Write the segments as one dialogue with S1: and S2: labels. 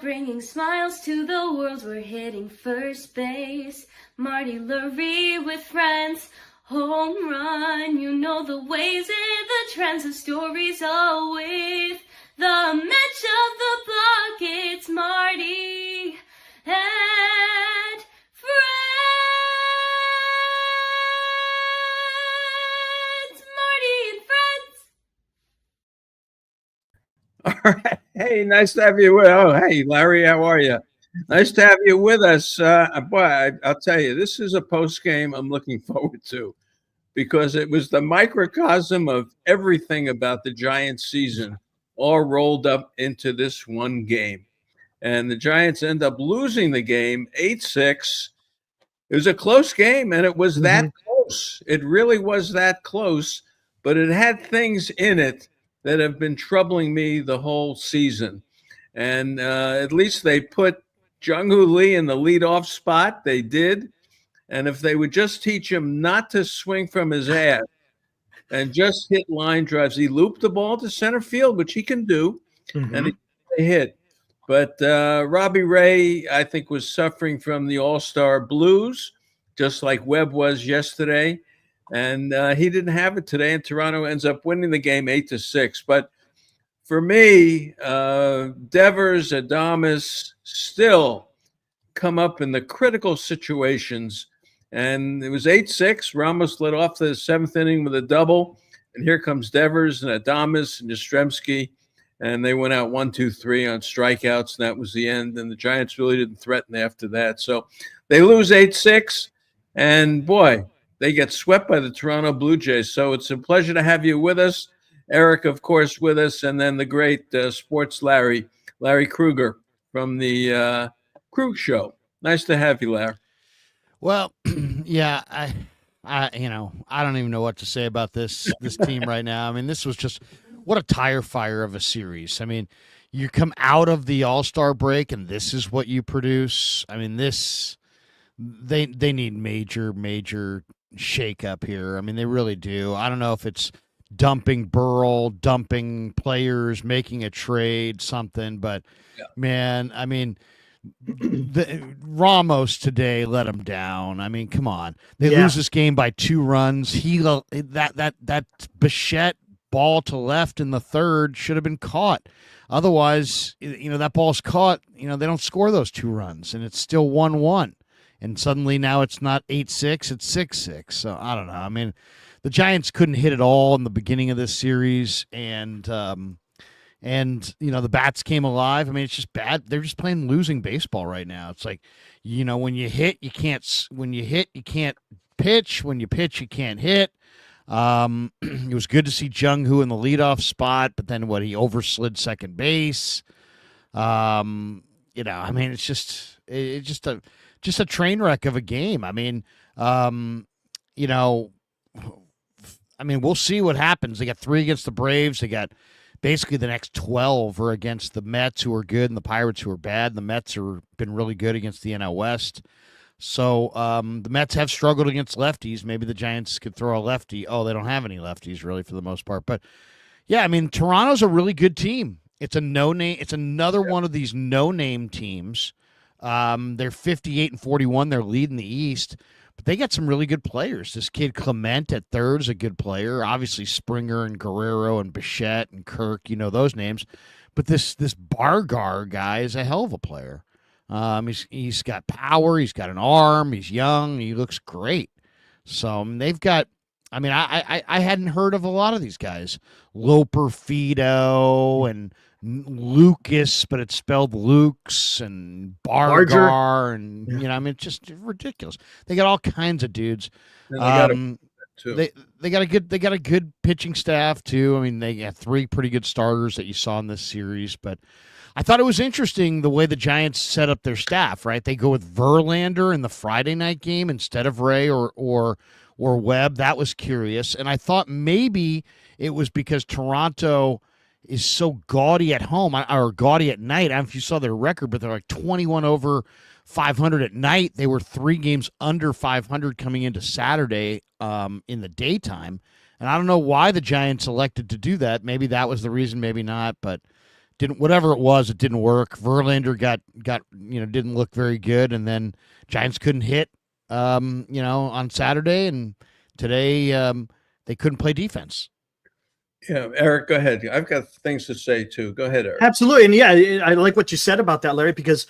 S1: bringing smiles to the world. We're hitting first base. Marty Lurie with friends. Home run, you know the ways and the trends of stories, all with the match of the block. It's Marty and friends. Marty and friends.
S2: All right. Hey, nice to have you. Hey, Larry, how are you? Nice to have you with us. Boy, I'll tell you, this is a post game I'm looking forward to because it was the microcosm of everything about the Giants season all rolled up into this one game. And the Giants end up losing the game 8-6. It was a close game, and it was that close. It really was that close, but it had things in it that have been troubling me the whole season. And at least they put Jung-Hoo Lee in the leadoff spot. They did. And if they would just teach him not to swing from his ass and just hit line drives, he looped the ball to center field, which he can do, and he hit. But Robbie Ray, I think, was suffering from the all-star blues, just like Webb was yesterday. And he didn't have it today, and Toronto ends up winning the game 8-6. But for me, Devers, Adames still come up in the critical situations. And it was 8-6. Ramos led off the seventh inning with a double. And here comes Devers and Adames and Yastrzemski. And they went out 1-2-3 on strikeouts, and that was the end. And the Giants really didn't threaten after that. So they lose 8-6. And, boy, they get swept by the Toronto Blue Jays. So it's a pleasure to have you with us. Eric, of course, with us. And then the great sports Larry Krueger from the Krug Show. Nice to have you, Larry.
S3: Well, yeah, I don't even know what to say about this team right now. I mean, this was just what a tire fire of a series. I mean, you come out of the All-Star break and this is what you produce. I mean, they need major shakeup here. I mean, they really do. I don't know if it's dumping Burrell, dumping players, making a trade, something, but man, I mean, Ramos today let him down. I mean, come on. They lose this game by 2 runs. That Bichette ball to left in the third should have been caught. Otherwise, that ball's caught. They don't score those 2 runs, and it's still 1-1. And suddenly now it's not 8-6, it's 6-6. So I don't know. I mean, the Giants couldn't hit it all in the beginning of this series, and the bats came alive. I mean, it's just bad. They're just playing losing baseball right now. It's like, when you hit, you can't pitch. When you pitch, you can't hit. It was good to see Jung-Hoo in the leadoff spot, but then he overslid second base. I mean, it's just a train wreck of a game. I mean, we'll see what happens. They got 3 against the Braves. They got basically the next 12 are against the Mets, who are good, and the Pirates, who are bad. The Mets have been really good against the NL West. So the Mets have struggled against lefties. Maybe the Giants could throw a lefty. Oh, they don't have any lefties, really, for the most part. But, yeah, I mean, Toronto's a really good team. It's a no-name. It's another one of these no-name teams. They're 58-41. They're leading the East. But they got some really good players. This kid Clement at third is a good player. Obviously Springer and Guerrero and Bichette and Kirk, those names. But this Bargar guy is a hell of a player. He's got power. He's got an arm. He's young. He looks great. So they've got. I mean, I hadn't heard of a lot of these guys. Loper Fido and Lucas, but it's spelled Lukes, and Bargar, and it's just ridiculous. They got all kinds of dudes. They got a good pitching staff too. I mean, they got 3 pretty good starters that you saw in this series. But I thought it was interesting the way the Giants set up their staff. Right, they go with Verlander in the Friday night game instead of Ray or Webb. That was curious, and I thought maybe it was because Toronto is so gaudy at home or gaudy at night. I don't know if you saw their record, but they're like 21 over 500 at night. They were 3 games under 500 coming into Saturday in the daytime. And I don't know why the Giants elected to do that. Maybe that was the reason, maybe not. But didn't, whatever it was, it didn't work. Verlander got didn't look very good, and then Giants couldn't hit on Saturday, and today they couldn't play defense.
S2: Yeah, Eric, go ahead. I've got things to say too. Go ahead, Eric.
S4: Absolutely. And yeah, I like what you said about that, Larry, because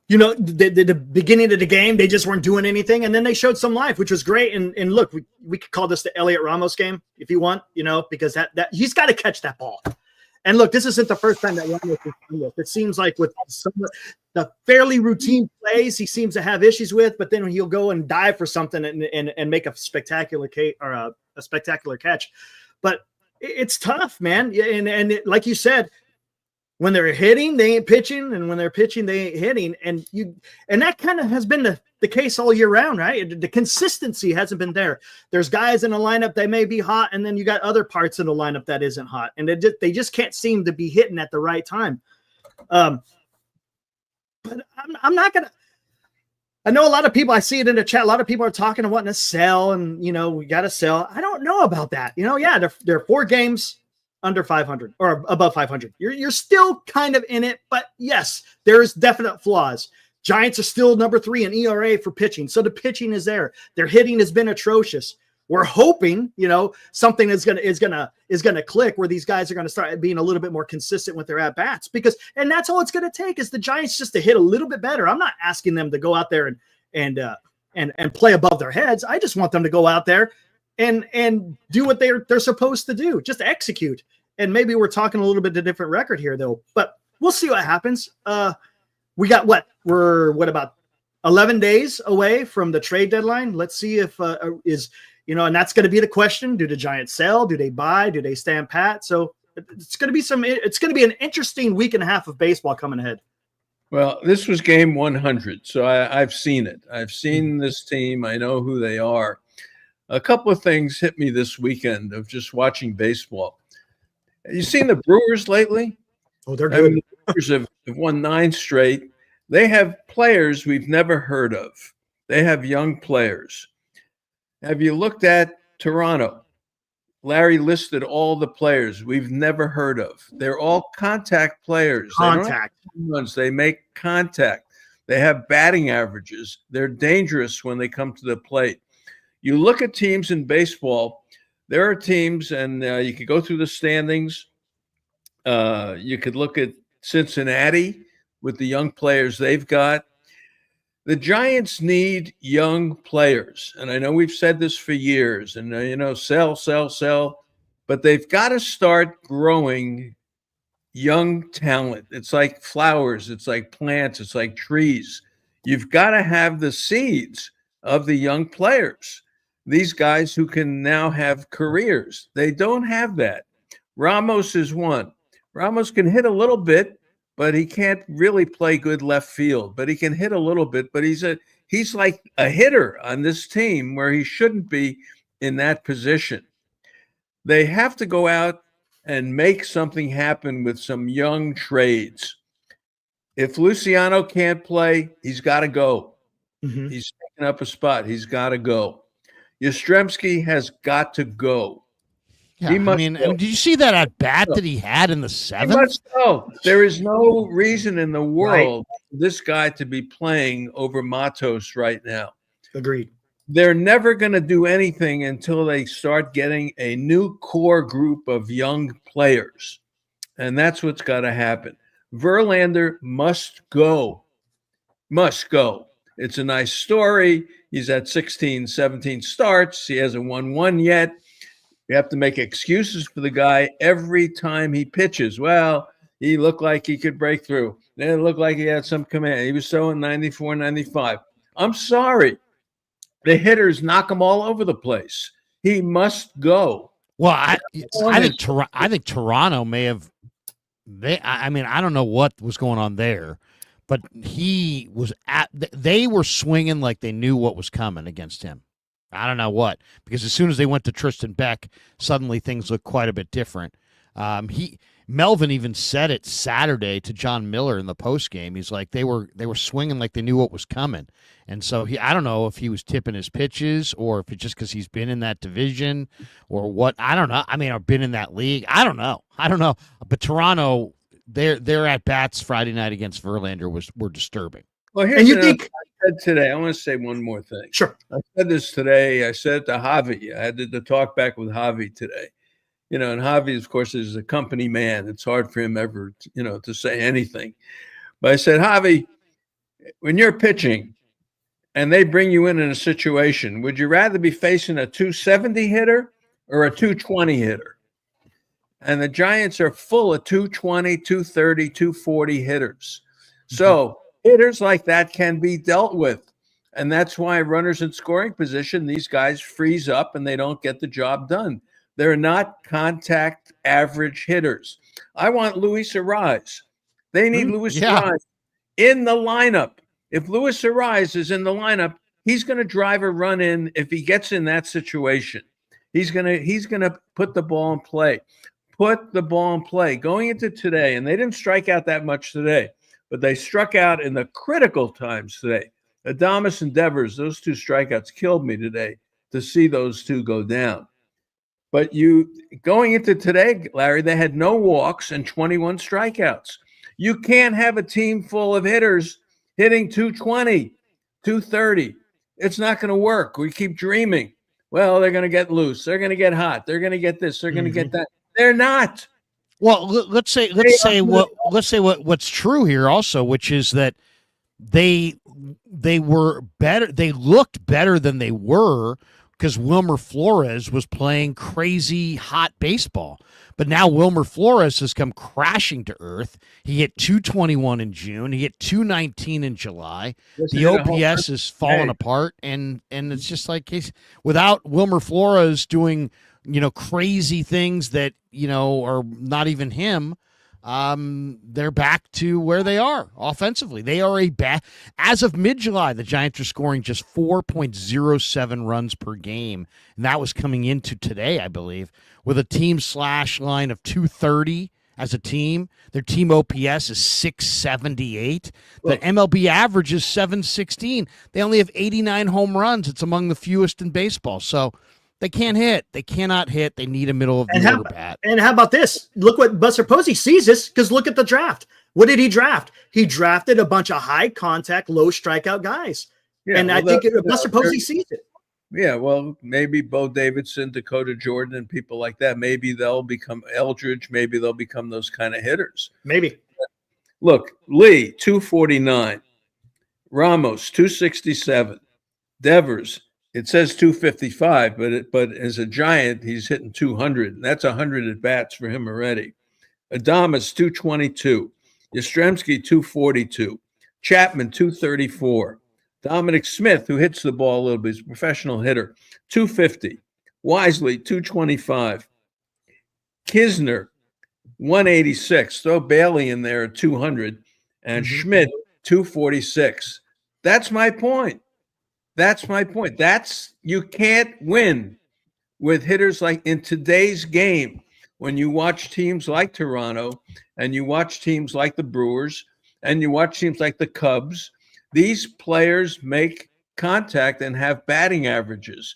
S4: the beginning of the game, they just weren't doing anything, and then they showed some life, which was great. And look, we could call this the Elliot Ramos game if you want, because that he's got to catch that ball. And look, this isn't the first time that Ramos has done this. It seems like with some of the fairly routine plays, he seems to have issues with, but then he'll go and dive for something and make a spectacular a spectacular catch. But it's tough, man. And like you said, when they're hitting, they ain't pitching, and when they're pitching, they ain't hitting. And that kind of has been the case all year round, right? The consistency hasn't been there. There's guys in the lineup that may be hot, and then you got other parts in the lineup that isn't hot, and they just can't seem to be hitting at the right time. But I'm not gonna. I know a lot of people. I see it in the chat. A lot of people are talking and wanting to sell, and we got to sell. I don't know about that. Yeah, there are 4 games under 500 or above 500. You're still kind of in it, but yes, there's definite flaws. Giants are still number 3 in ERA for pitching. So the pitching is there. Their hitting has been atrocious. We're hoping, something is gonna click where these guys are gonna start being a little bit more consistent with their at bats, and that's all it's gonna take is the Giants just to hit a little bit better. I'm not asking them to go out there and play above their heads. I just want them to go out there and do what they're supposed to do, just execute. And maybe we're talking a little bit of a different record here, though. But we'll see what happens. We got we're about 11 days away from the trade deadline. Let's see if and that's going to be the question: do the Giants sell? Do they buy? Do they stand pat? So it's going to be an interesting week and a half of baseball coming ahead.
S2: Well, this was game 100, so I've seen it. I've seen this team. I know who they are. A couple of things hit me this weekend of just watching baseball. Have you seen the Brewers lately?
S4: Oh, they're good.
S2: The Brewers have won 9 straight. They have players we've never heard of. They have young players. Have you looked at Toronto? Larry listed all the players we've never heard of. They're all contact players. They make contact. They have batting averages. They're dangerous when they come to the plate. You look at teams in baseball, there are teams, and you could go through the standings. You could look at Cincinnati with the young players they've got. The Giants need young players. And I know we've said this for years, and, sell, but they've got to start growing young talent. It's like flowers. It's like plants. It's like trees. You've got to have the seeds of the young players. These guys who can now have careers. They don't have that. Ramos is one. Ramos can hit a little bit, but he can't really play good left field. But he can hit a little bit, but he's like a hitter on this team where he shouldn't be in that position. They have to go out and make something happen with some young trades. If Luciano can't play, he's got to go. Mm-hmm. He's taking up a spot. He's got to go. Yastrzemski has got to go.
S3: Yeah, did you see that at bat that he had in the 7th?
S2: He must go. There is no reason in the world for this guy to be playing over Matos right now.
S4: Agreed.
S2: They're never going to do anything until they start getting a new core group of young players. And that's what's got to happen. Verlander must go. Must go. It's a nice story. He's at 16, 17 starts. He hasn't won one yet. You have to make excuses for the guy every time he pitches. Well, he looked like he could break through. It looked like he had some command. He was throwing 94, 95. I'm sorry. The hitters knock him all over the place. He must go.
S3: Well, I think Toronto may have. I don't know what was going on there, but they were swinging like they knew what was coming against him. I don't know what, because as soon as they went to Tristan Beck, suddenly things looked quite a bit different. Melvin even said it Saturday to John Miller in the postgame. He's like, they were swinging like they knew what was coming. And so I don't know if he was tipping his pitches or if it's just because he's been in that division or what. I don't know. I've been in that league. I don't know. But Toronto, their at bats Friday night against Verlander were disturbing.
S2: Well,
S4: And you think
S2: I said today, I want to say one more thing.
S4: sure.
S2: I said this today. I said it to Javi. I had to talk back with Javi today. And Javi, of course, is a company man. It's hard for him ever, to say anything. But I said, Javi, when you're pitching and they bring you in a situation, would you rather be facing a 270 hitter or a 220 hitter? And the Giants are full of 220, 230, 240 hitters. So hitters like that can be dealt with. And that's why runners in scoring position, these guys freeze up and they don't get the job done. They're not contact average hitters. I want Luis Ariz. They need Luis Ariz in the lineup. If Luis Ariz is in the lineup, he's going to drive a run in if he gets in that situation. He's going to put the ball in play. Put the ball in play. Going into today, and they didn't strike out that much today, but they struck out in the critical times today. Adames and Devers, those two strikeouts killed me today to see those two go down. But going into today, Larry, they had no walks and 21 strikeouts. You can't have a team full of hitters hitting 220, 230. It's not going to work. We keep dreaming. Well, they're going to get loose. They're going to get hot. They're going to get this. They're going to get that. They're not. Well,
S3: let's say what's true here also, which is that they were better. They looked better than they were because Wilmer Flores was playing crazy hot baseball. But now Wilmer Flores has come crashing to earth. He hit 221 in June. He hit 219 in July. The OPS is falling apart, and it's just like without Wilmer Flores doing crazy things that are not even him. They're back to where they are offensively. They are as of mid-July, the Giants are scoring just 4.07 runs per game. And that was coming into today, I believe, with a team slash line of 230 as a team. Their team OPS is 678. The MLB average is 716. They only have 89 home runs. It's among the fewest in baseball. So they can't hit. They cannot hit. They need a middle of the order bat.
S4: And how about this? Look what Buster Posey sees this, because look at the draft. What did he draft? He drafted a bunch of high contact, low strikeout guys. Yeah, and I think Buster Posey sees it.
S2: Yeah, well, maybe Bo Davidson, Dakota Jordan, and people like that. Maybe they'll become Eldridge. Maybe they'll become those kind of hitters.
S4: Maybe.
S2: Look, Lee, 249. Ramos, 267. Devers, it says 255, but as a Giant, he's hitting 200. And that's 100 at bats for him already. Adames, 222. Yastrzemski, 242. Chapman, 234. Dominic Smith, who hits the ball a little bit, is a professional hitter, 250. Wisely, 225. Kisner, 186. Throw Bailey in there at 200. And Schmidt, 246. That's my point. You can't win with hitters like in today's game. When you watch teams like Toronto and you watch teams like the Brewers and you watch teams like the Cubs, these players make contact and have batting averages.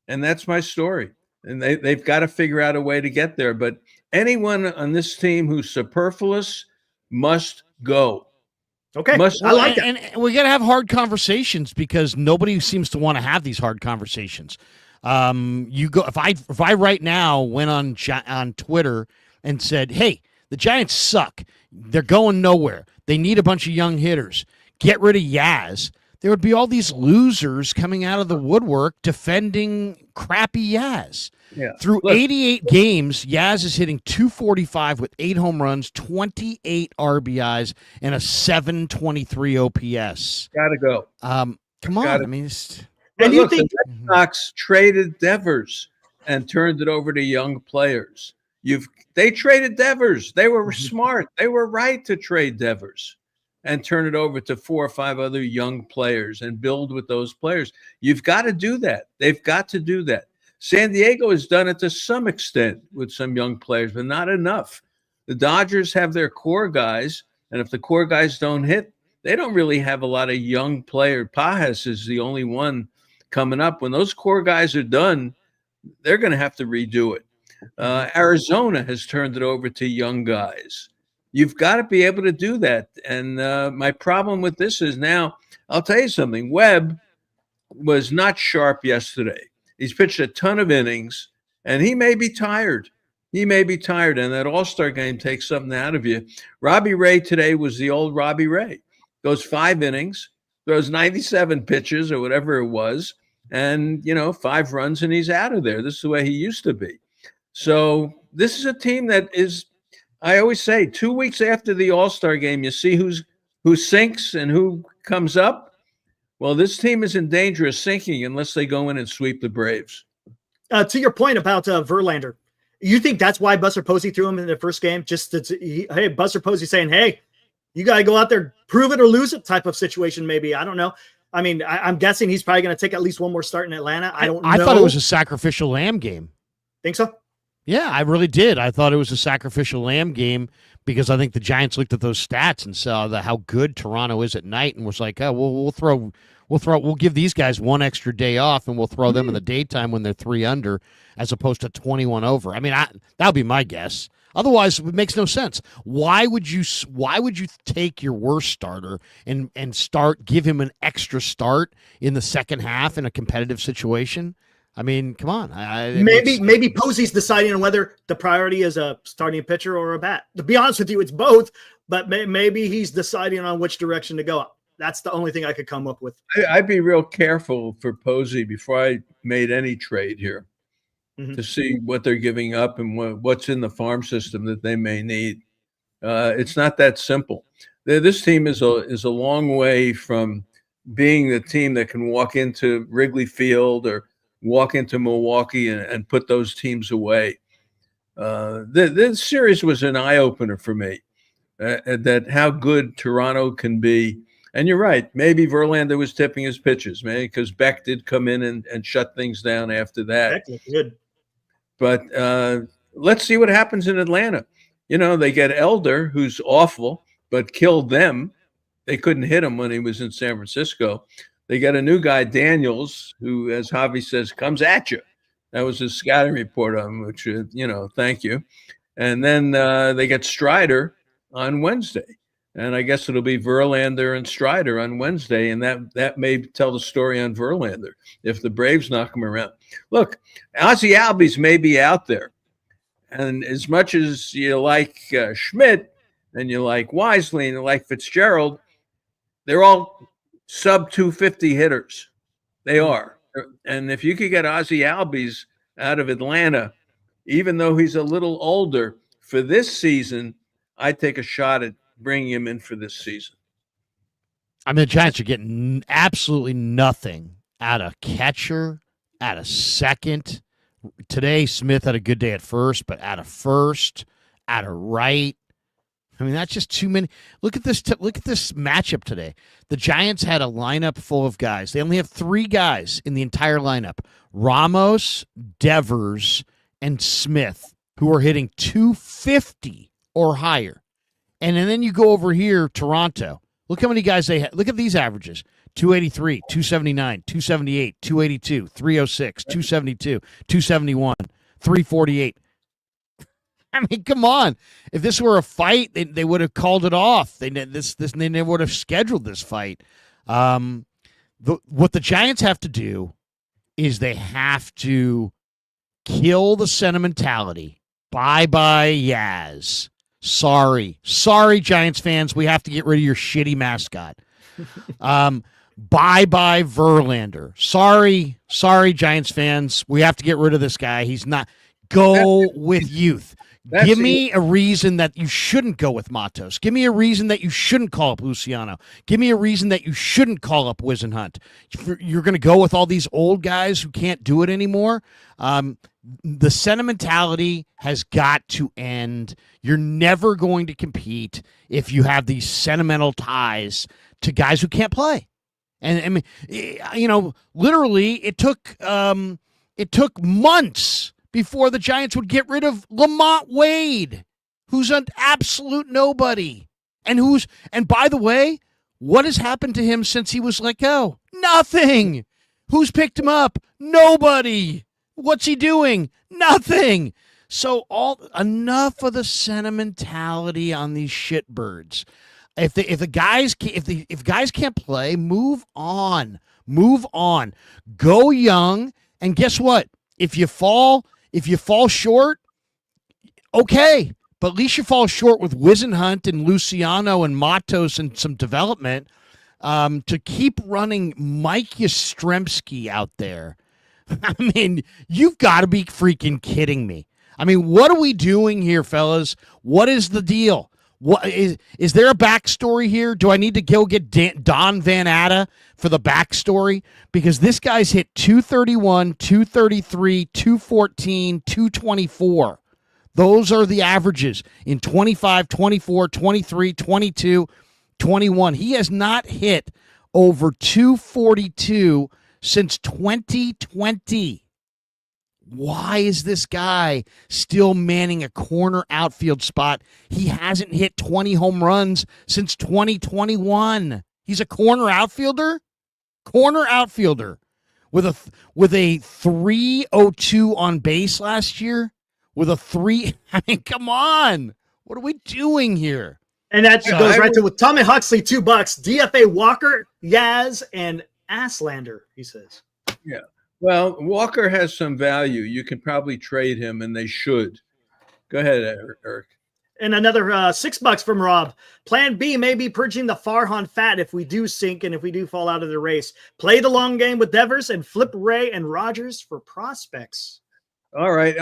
S2: And that's my story. And they've got to figure out a way to get there. But anyone on this team who's superfluous must go.
S4: Okay, I like that.
S3: And we got to have hard conversations because nobody seems to want to have these hard conversations. If I right now went on Twitter and said, "Hey, the Giants suck. They're going nowhere. They need a bunch of young hitters. Get rid of Yaz." There would be all these losers coming out of the woodwork defending crappy Yaz.
S2: Yeah.
S3: Through 88 games, Yaz is hitting 245 with 8 home runs, 28 RBIs, and a 723 OPS.
S2: Gotta go.
S3: Come on. I mean,
S2: and you think the Red Sox traded Devers and turned it over to young players? They traded Devers. They were smart. They were right to trade Devers and turn it over to 4 or 5 other young players and build with those players. You've got to do that. They've got to do that. San Diego has done it to some extent with some young players, but not enough. The Dodgers have their core guys, and if the core guys don't hit, they don't really have a lot of young players. Pajas is the only one coming up. When those core guys are done, they're going to have to redo it. Arizona has turned it over to young guys. You've got to be able to do that. And my problem with this is now, I'll tell you something. Webb was not sharp yesterday. He's pitched a ton of innings, and he may be tired. And that All-Star game takes something out of you. Robbie Ray today was the old Robbie Ray. Goes 5 innings, throws 97 pitches or whatever it was, and, 5 runs, and he's out of there. This is the way he used to be. So this is a team that is, I always say, 2 weeks after the All-Star game, you see who sinks and who comes up. Well, this team is in danger of sinking unless they go in and sweep the Braves.
S4: To your point about Verlander, you think that's why Buster Posey threw him in the first game? Hey, Buster Posey saying, hey, you got to go out there, prove it or lose it type of situation, maybe. I don't know. I mean, I'm guessing he's probably going to take at least one more start in Atlanta. I don't know.
S3: I thought it was a sacrificial lamb game.
S4: Think so?
S3: Yeah, I really did. I thought it was a sacrificial lamb game because I think the Giants looked at those stats and saw how good Toronto is at night and was like, oh, we'll give these guys one extra day off and we'll throw them in the daytime when they're 3 under as opposed to 21 over. I mean, that would be my guess. Otherwise, it makes no sense. Why would you take your worst starter and give him an extra start in the second half in a competitive situation? I mean, come on.
S4: Maybe Posey's deciding on whether the priority is a starting pitcher or a bat. To be honest with you, it's both, but maybe he's deciding on which direction to go. That's the only thing I could come up with.
S2: I'd be real careful for Posey before I made any trade here to see what they're giving up and what's in the farm system that they may need. It's not that simple. This team is a long way from being the team that can walk into Wrigley Field or walk into Milwaukee and put those teams away. This series was an eye-opener for me, that how good Toronto can be. And you're right, maybe Verlander was tipping his pitches, maybe because Beck did come in and shut things down after that.
S4: Beck looked good.
S2: But let's see what happens in Atlanta. They get Elder, who's awful, but killed them. They couldn't hit him when he was in San Francisco. They got a new guy, Daniels, who, as Javi says, comes at you. That was his scouting report on him, which, thank you. And then they get Strider on Wednesday. And I guess it'll be Verlander and Strider on Wednesday, and that may tell the story on Verlander if the Braves knock him around. Look, Ozzie Albies may be out there. And as much as you like Schmidt and you like Wisely and you like Fitzgerald, they're all sub-250 hitters. They are. And if you could get Ozzie Albies out of Atlanta, even though he's a little older, for this season, I'd take a shot at bringing him in for this season.
S3: I mean, the Giants are getting absolutely nothing out of catcher, out of second. Today, Smith had a good day at first, but out of first, out of right. I mean, that's just too many. Look at this matchup today. The Giants had a lineup full of guys. They only have 3 guys in the entire lineup: Ramos, Devers, and Smith, who are hitting 250 or higher. And then you go over here, Toronto. Look how many guys they have. Look at these averages: 283, 279, 278, 282, 306, 272, 271, 348. I mean, come on. If this were a fight, they would have called it off. They never would have scheduled this fight. What the Giants have to do is they have to kill the sentimentality. Bye-bye, Yaz. Sorry, Giants fans. We have to get rid of your shitty mascot. Bye-bye, Verlander. Sorry, Giants fans. We have to get rid of this guy. He's not. Go with youth. Give me a reason that you shouldn't go with Matos. Give me a reason that you shouldn't call up Luciano. Give me a reason that you shouldn't call up Wisenhunt. You're going to go with all these old guys who can't do it anymore. The sentimentality has got to end. You're never going to compete if you have these sentimental ties to guys who can't play. And I mean, literally, it took months before the Giants would get rid of Lamont Wade, who's an absolute nobody. And by the way, what has happened to him since he was let go? Nothing. Who's picked him up? Nobody. What's he doing? Nothing. So enough of the sentimentality on these shitbirds. If guys can't play, move on. Move on. Go young, and guess what? If you fall short, okay. But at least you fall short with Wisenhunt and Luciano and Matos and some development. To keep running Mike Yastrzemski out there. I mean, you've got to be freaking kidding me. I mean, what are we doing here, fellas? What is the deal? What is there a backstory here? Do I need to go get Don Van Atta for the backstory? Because this guy's hit 231, 233, 214, 224. Those are the averages in 25, 24, 23, 22, 21. He has not hit over 242 since 2020. Why is this guy still manning a corner outfield spot? He hasn't hit 20 home runs since 2021. He's a corner outfielder? Corner outfielder with a 302 on base last year? With a 3, I mean, come on. What are we doing here?
S4: And that goes right to with Tommy Huxley, $2, DFA Walker, Yaz, and Asslander, he says.
S2: Yeah. Well, Walker has some value. You can probably trade him, and they should. Go ahead, Eric.
S4: And another $6 from Rob. Plan B may be purging the Farhan fat if we do sink and if we do fall out of the race. Play the long game with Devers and flip Ray and Rogers for prospects.
S2: All right.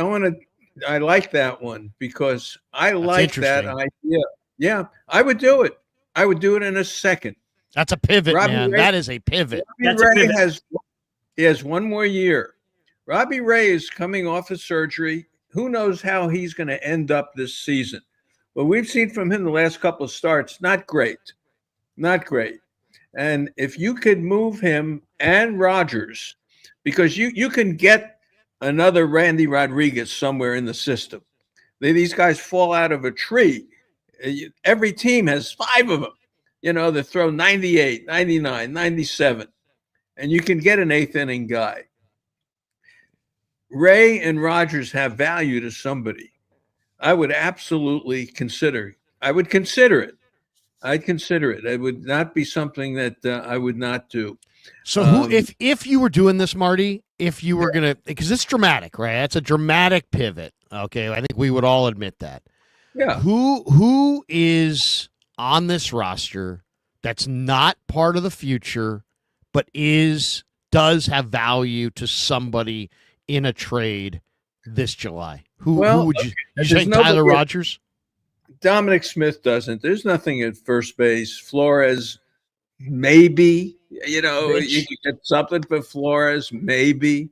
S2: I like that one because I like that idea. Yeah, I would do it. I would do it in a second.
S3: That's a pivot, man. That is a pivot.
S2: Robbie Ray has one more year. Robbie Ray is coming off of surgery. Who knows how he's going to end up this season? What we've seen from him the last couple of starts, not great. Not great. And if you could move him and Rogers, because you can get another Randy Rodriguez somewhere in the system. These guys fall out of a tree. Every team has 5 of them, that throw 98, 99, 97, and you can get an 8th inning guy. Ray and Rogers have value to somebody. I would absolutely consider it. I'd consider it. It would not be something that I would not do.
S3: So if you were doing this, Marty, if you were going to, because it's dramatic, right? That's a dramatic pivot. Okay. I think we would all admit that.
S2: Yeah.
S3: Who is on this roster that's not part of the future, but does have value to somebody in a trade this July? Who would you? You say Tyler Rogers?
S2: Dominic Smith doesn't. There's nothing at first base. Flores, maybe. You could get something for Flores, maybe.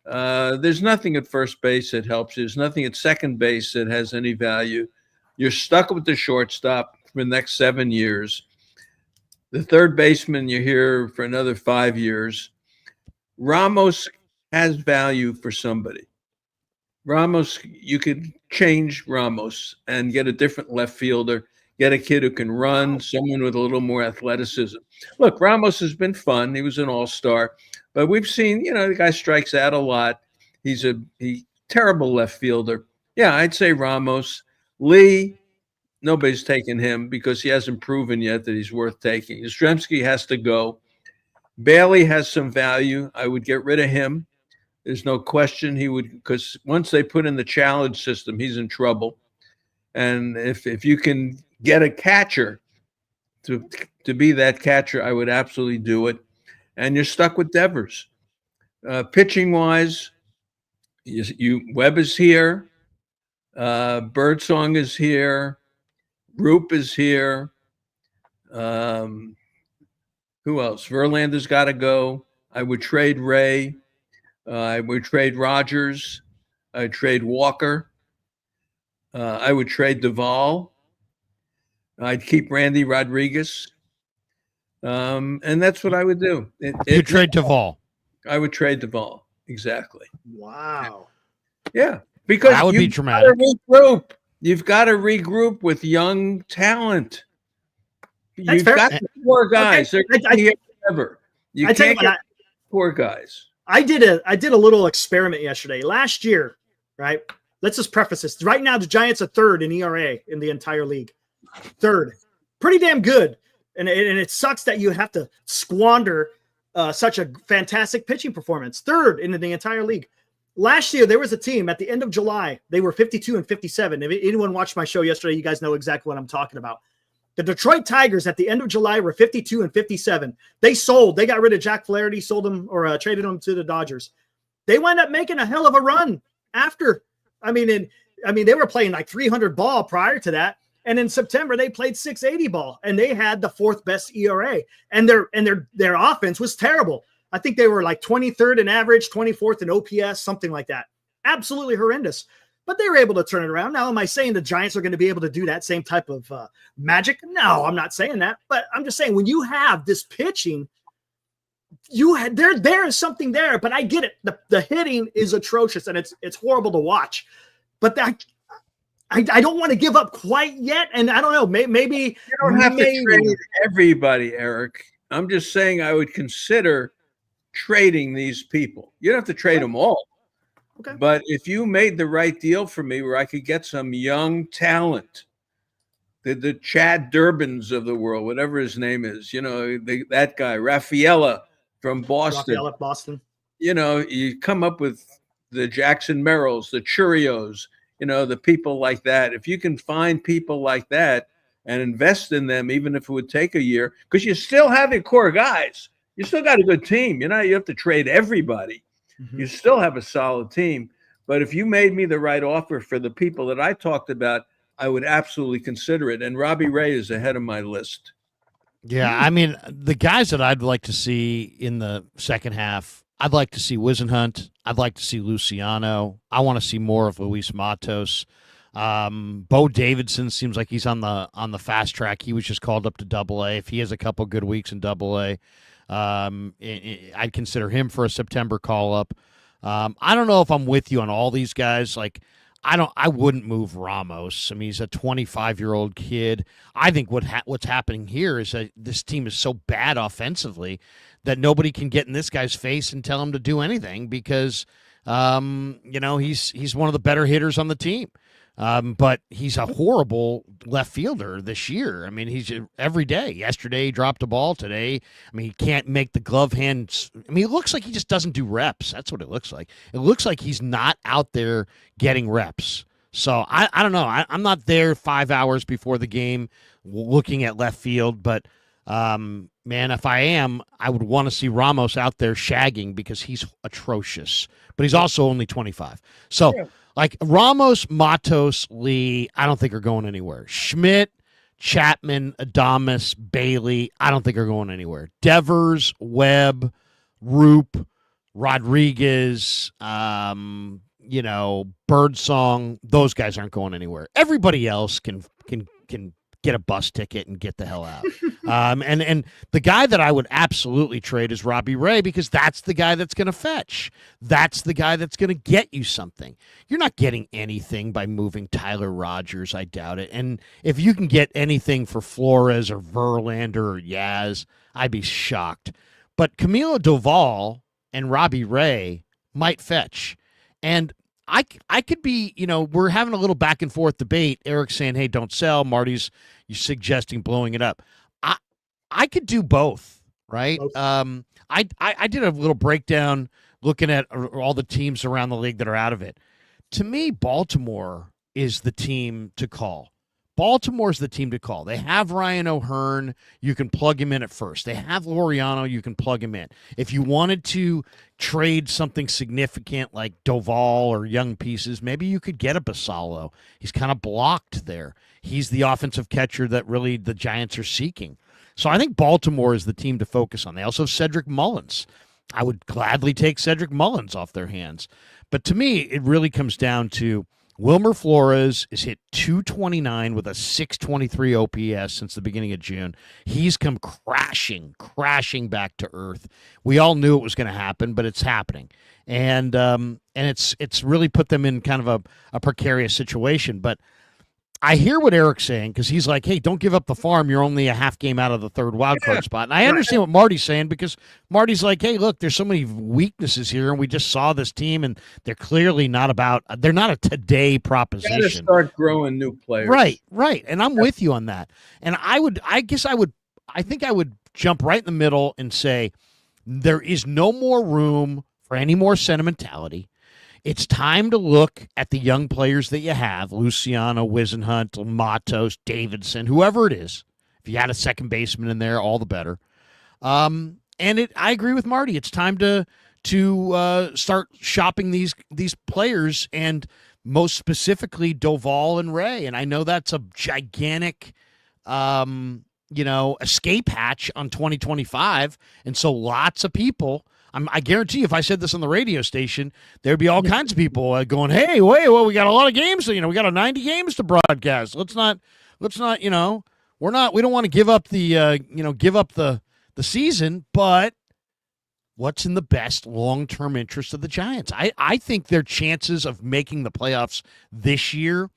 S2: There's nothing at first base that helps you. There's nothing at second base that has any value. You're stuck with the shortstop for the next 7 years. The third baseman, you're here for another 5 years. Ramos has value for somebody. Ramos, you could change Ramos and get a different left fielder, get a kid who can run, someone with a little more athleticism. Look, Ramos has been fun. He was an all-star. But we've seen, the guy strikes out a lot. He's a terrible left fielder. Yeah, I'd say Ramos. Lee, nobody's taken him because he hasn't proven yet that he's worth taking. Yastrzemski has to go. Bailey has some value. I would get rid of him. There's no question he would, because once they put in the challenge system, he's in trouble. And if you can get a catcher to be that catcher, I would absolutely do it. And you're stuck with Devers. Pitching-wise, Webb is here. Birdsong is here. Roop is here. Who else? Verlander's got to go. I would trade Ray. I would trade Rogers. I'd trade Walker. I would trade Duvall. I'd keep Randy Rodriguez. And that's what I would do.
S3: You trade Duvall.
S2: I would trade Duvall. Exactly.
S4: Wow.
S2: Yeah. Because
S3: that would be dramatic.
S2: You've got to regroup with young talent.
S4: That's fair.
S2: Got 4 guys.
S4: Okay.
S2: They're here forever. You can't get 4 guys.
S4: I did a little experiment yesterday. Last year, right? Let's just preface this. Right now, the Giants are third in ERA in the entire league. Third. Pretty damn good. And it sucks that you have to squander such a fantastic pitching performance. Third in the entire league. Last year, there was a team at the end of July. They were 52-57. If anyone watched my show yesterday, you guys know exactly what I'm talking about. The Detroit Tigers at the end of July were 52-57. They sold. They got rid of Jack Flaherty, sold him or traded him to the Dodgers. They wound up making a hell of a run after. I mean, they were playing like 300 ball prior to that. And in September, they played 680 ball, and they had the fourth best ERA. And their offense was terrible. I think they were like 23rd in average, 24th in OPS, something like that. Absolutely horrendous. But they were able to turn it around. Now, am I saying the Giants are going to be able to do that same type of magic? No, I'm not saying that. But I'm just saying when you have this pitching, there is something there. But I get it. The hitting is atrocious, and it's horrible to watch. But I don't want to give up quite yet. And I don't know. Maybe
S2: you don't have to trade everybody, Eric. I'm just saying I would consider trading these people. You don't have to trade them all.
S4: Okay.
S2: But if you made the right deal for me where I could get some young talent, the Chad Durbins of the world, whatever his name is, that guy, Raffaella from Boston.
S4: Raffaella, Boston.
S2: You come up with the Jackson Merrills, the Churios, the people like that. If you can find people like that and invest in them, even if it would take a year, because you still have your core guys. You still got a good team. You have to trade everybody. Mm-hmm. You still have a solid team. But if you made me the right offer for the people that I talked about, I would absolutely consider it. And Robbie Ray is ahead of my list.
S3: Yeah, I mean, the guys that I'd like to see in the second half, I'd like to see Wisenhunt. I'd like to see Luciano. I want to see more of Luis Matos. Bo Davidson seems like he's on the fast track. He was just called up to Double-A. If he has a couple good weeks in Double-A, I'd consider him for a September call-up. I don't know if I'm with you on all these guys. Like, I wouldn't move Ramos. I mean, he's a 25-year-old kid. I think what's happening here is that this team is so bad offensively that nobody can get in this guy's face and tell him to do anything because, he's one of the better hitters on the team. But he's a horrible left fielder this year. I mean, he's every day. Yesterday, he dropped a ball. Today, I mean, he can't make the glove hand. I mean, it looks like he just doesn't do reps. That's what it looks like. It looks like he's not out there getting reps. So I don't know. I'm not there 5 hours before the game looking at left field. But, man, if I am, I would want to see Ramos out there shagging because he's atrocious. But he's also only 25. So, yeah. Like Ramos, Matos, Lee, I don't think are going anywhere. Schmidt, Chapman, Adames, Bailey, I don't think are going anywhere. Devers, Webb, Roop, Rodriguez, Birdsong, those guys aren't going anywhere. Everybody else can get a bus ticket and get the hell out. And the guy that I would absolutely trade is Robbie Ray because that's the guy that's going to fetch. That's the guy that's going to get you something. You're not getting anything by moving Tyler Rogers. I doubt it. And if you can get anything for Flores or Verlander or Yaz, I'd be shocked. But Camilo Doval and Robbie Ray might fetch. And I could be, we're having a little back and forth debate. Eric's saying, hey, don't sell. Marty's suggesting blowing it up. I could do both, right? Both. I did a little breakdown looking at all the teams around the league that are out of it. To me, Baltimore is the team to call. Baltimore's the team to call. They have Ryan O'Hearn. You can plug him in at first. They have Laureano. You can plug him in. If you wanted to trade something significant like Doval or young pieces, maybe you could get a Basallo. He's kind of blocked there. He's the offensive catcher that really the Giants are seeking. So I think Baltimore is the team to focus on. They also have Cedric Mullins. I would gladly take Cedric Mullins off their hands. But to me, it really comes down to Wilmer Flores is hit 229 with a 623 OPS since the beginning of June. He's come crashing back to earth. We all knew it was going to happen, but it's happening. And it's really put them in kind of a precarious situation. But I hear what Eric's saying because he's like, hey, don't give up the farm. You're only a half game out of the third wild card spot. And I understand what Marty's saying because Marty's like, hey, look, there's so many weaknesses here. And we just saw this team and they're clearly they're not a today proposition.
S2: Got to start growing new players.
S3: Right. And I'm with you on that. And I think I would jump right in the middle and say there is no more room for any more sentimentality. It's time to look at the young players that you have, Luciano, Wisenhunt, Matos, Davidson, whoever it is. If you had a second baseman in there, all the better. I agree with Marty. It's time to start shopping these players, and most specifically Doval and Ray. And I know that's a gigantic escape hatch on 2025. And so lots of people, I guarantee if I said this on the radio station, there'd be all kinds of people going, hey, wait, well, we got a lot of games. We got a 90 games to broadcast. Let's not, we don't want to give up the season, but what's in the best long-term interest of the Giants? I think their chances of making the playoffs this year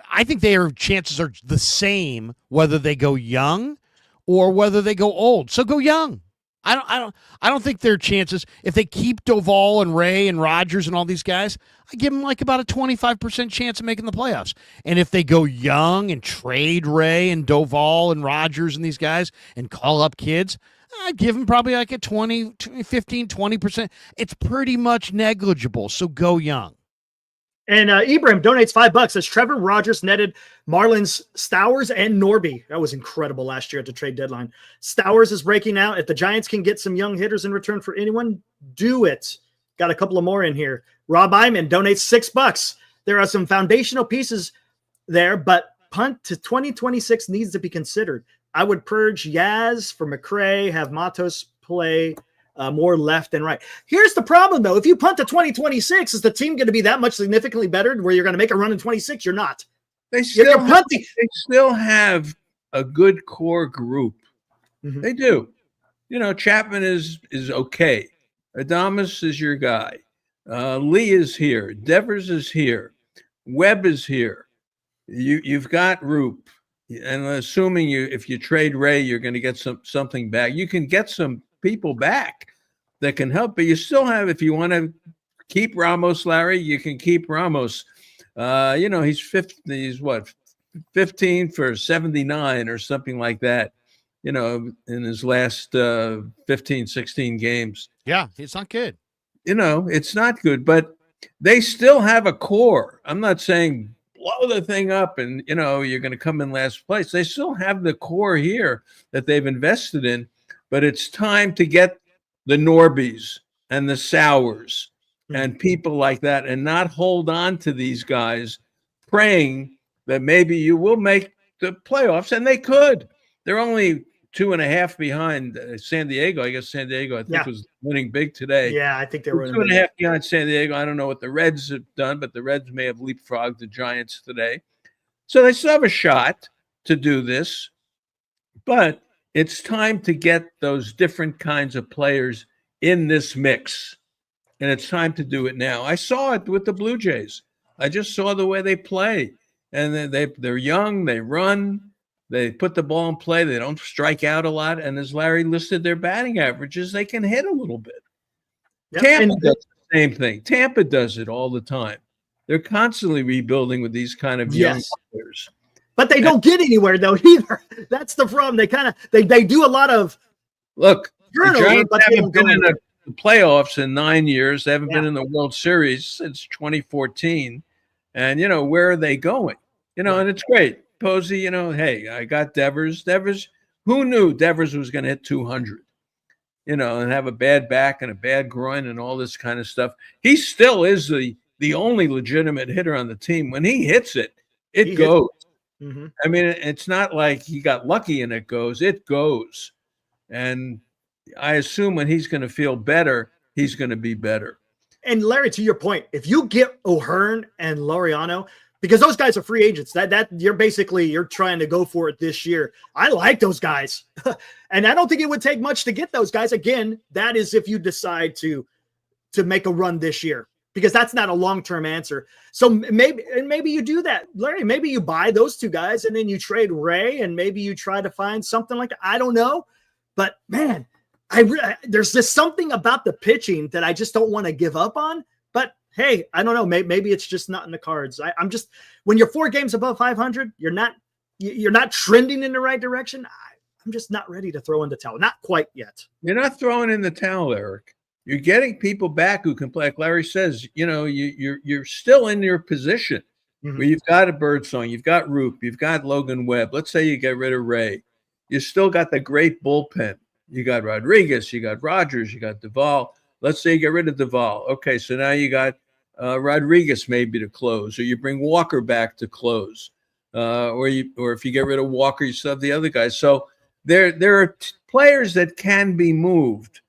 S3: I think their chances are the same whether they go young or whether they go old. So go young. I don't think their chances, if they keep Doval and Ray and Rogers and all these guys, I give them like about a 25% chance of making the playoffs. And if they go young and trade Ray and Doval and Rogers and these guys and call up kids, I give them probably like a 20%. It's pretty much negligible. So go young.
S4: And Ibrahim donates $5. Says Trevor Rogers netted Marlins Stowers and Norby. That was incredible last year at the trade deadline. Stowers is breaking out. If the Giants can get some young hitters in return for anyone, do it. Got a couple of more in here. Rob Iman donates $6. There are some foundational pieces there, but punt to 2026 needs to be considered. I would purge Yaz for McRae, have Matos play more left and right. Here's the problem, though. If you punt to 2026, is the team going to be that much significantly better where you're going to make a run in 26? You're not.
S2: They still have a good core group. Mm-hmm. They do. Chapman is okay. Adames is your guy. Lee is here. Devers is here. Webb is here. You've got Roop. And assuming if you trade Ray, you're going to get something back. You can get some people back that can help, but you still have, if you want to keep Ramos, Larry, you can keep Ramos. He's 15 for 79 or something like that, in his last 15, 16 games.
S3: Yeah, it's not good.
S2: It's not good, but they still have a core. I'm not saying blow the thing up and, you're going to come in last place. They still have the core here that they've invested in. But it's time to get the Norbys and the Sowers and people like that and not hold on to these guys praying that maybe you will make the playoffs. And they could. They're only 2.5 behind San Diego. I guess San Diego, was winning big today.
S4: Yeah, I think they were
S2: 2.5 behind San Diego. I don't know what the Reds have done, but the Reds may have leapfrogged the Giants today. So they still have a shot to do this. But it's time to get those different kinds of players in this mix, and it's time to do it now. I saw it with the Blue Jays. I just saw the way they play, and they're young, they run, they put the ball in play, they don't strike out a lot, and as Larry listed their batting averages, they can hit a little bit. Yep. Tampa does the same thing. Tampa does it all the time. They're constantly rebuilding with these kind of young players.
S4: But they don't get anywhere, though, either. That's the problem. They do a lot of
S2: look.
S4: turnover,
S2: the Giants
S4: but
S2: haven't been in the playoffs in 9 years. They haven't been in the World Series since 2014. And where are they going? And it's great. Posey, hey, I got Devers. Who knew Devers was going to hit 200? And have a bad back and a bad groin and all this kind of stuff. He still is the only legitimate hitter on the team. When he hits it, it goes. Mm-hmm. I mean, it's not like he got lucky and it goes. And I assume when he's going to feel better, he's going to be better.
S4: And Larry, to your point, if you get O'Hearn and Laureano, because those guys are free agents, that you're trying to go for it this year. I like those guys. And I don't think it would take much to get those guys. Again, that is if you decide to make a run this year. because that's not a long-term answer. So maybe you do that, Larry. Maybe you buy those two guys and then you trade Ray, and maybe you try to find something like that. I don't know, but man, there's just something about the pitching that I just don't want to give up on. But hey, I don't know. Maybe it's just not in the cards. I'm just, when you're 4 games above 500, you're not trending in the right direction. I'm just not ready to throw in the towel. Not quite yet.
S2: You're not throwing in the towel, Eric. You're getting people back who can play. Like Larry says, you're still in your position where you've got a Birdsong, you've got Roop, you've got Logan Webb. Let's say you get rid of Ray. You still got the great bullpen. You got Rodriguez, you got Rogers, you got Duvall. Let's say you get rid of Duvall. Okay, so now you got Rodriguez maybe to close, or you bring Walker back to close, or if you get rid of Walker, you still have the other guys. So there are players that can be moved,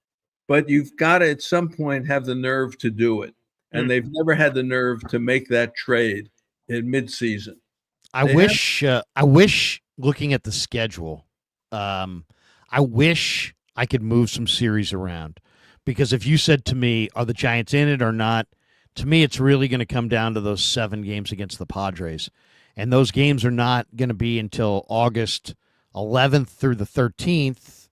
S2: but you've got to at some point have the nerve to do it, and they've never had the nerve to make that trade in midseason.
S3: I wish looking at the schedule, I wish I could move some series around, because if you said to me, are the Giants in it or not? To me, it's really going to come down to those 7 games against the Padres. And those games are not going to be until August 11th through the 13th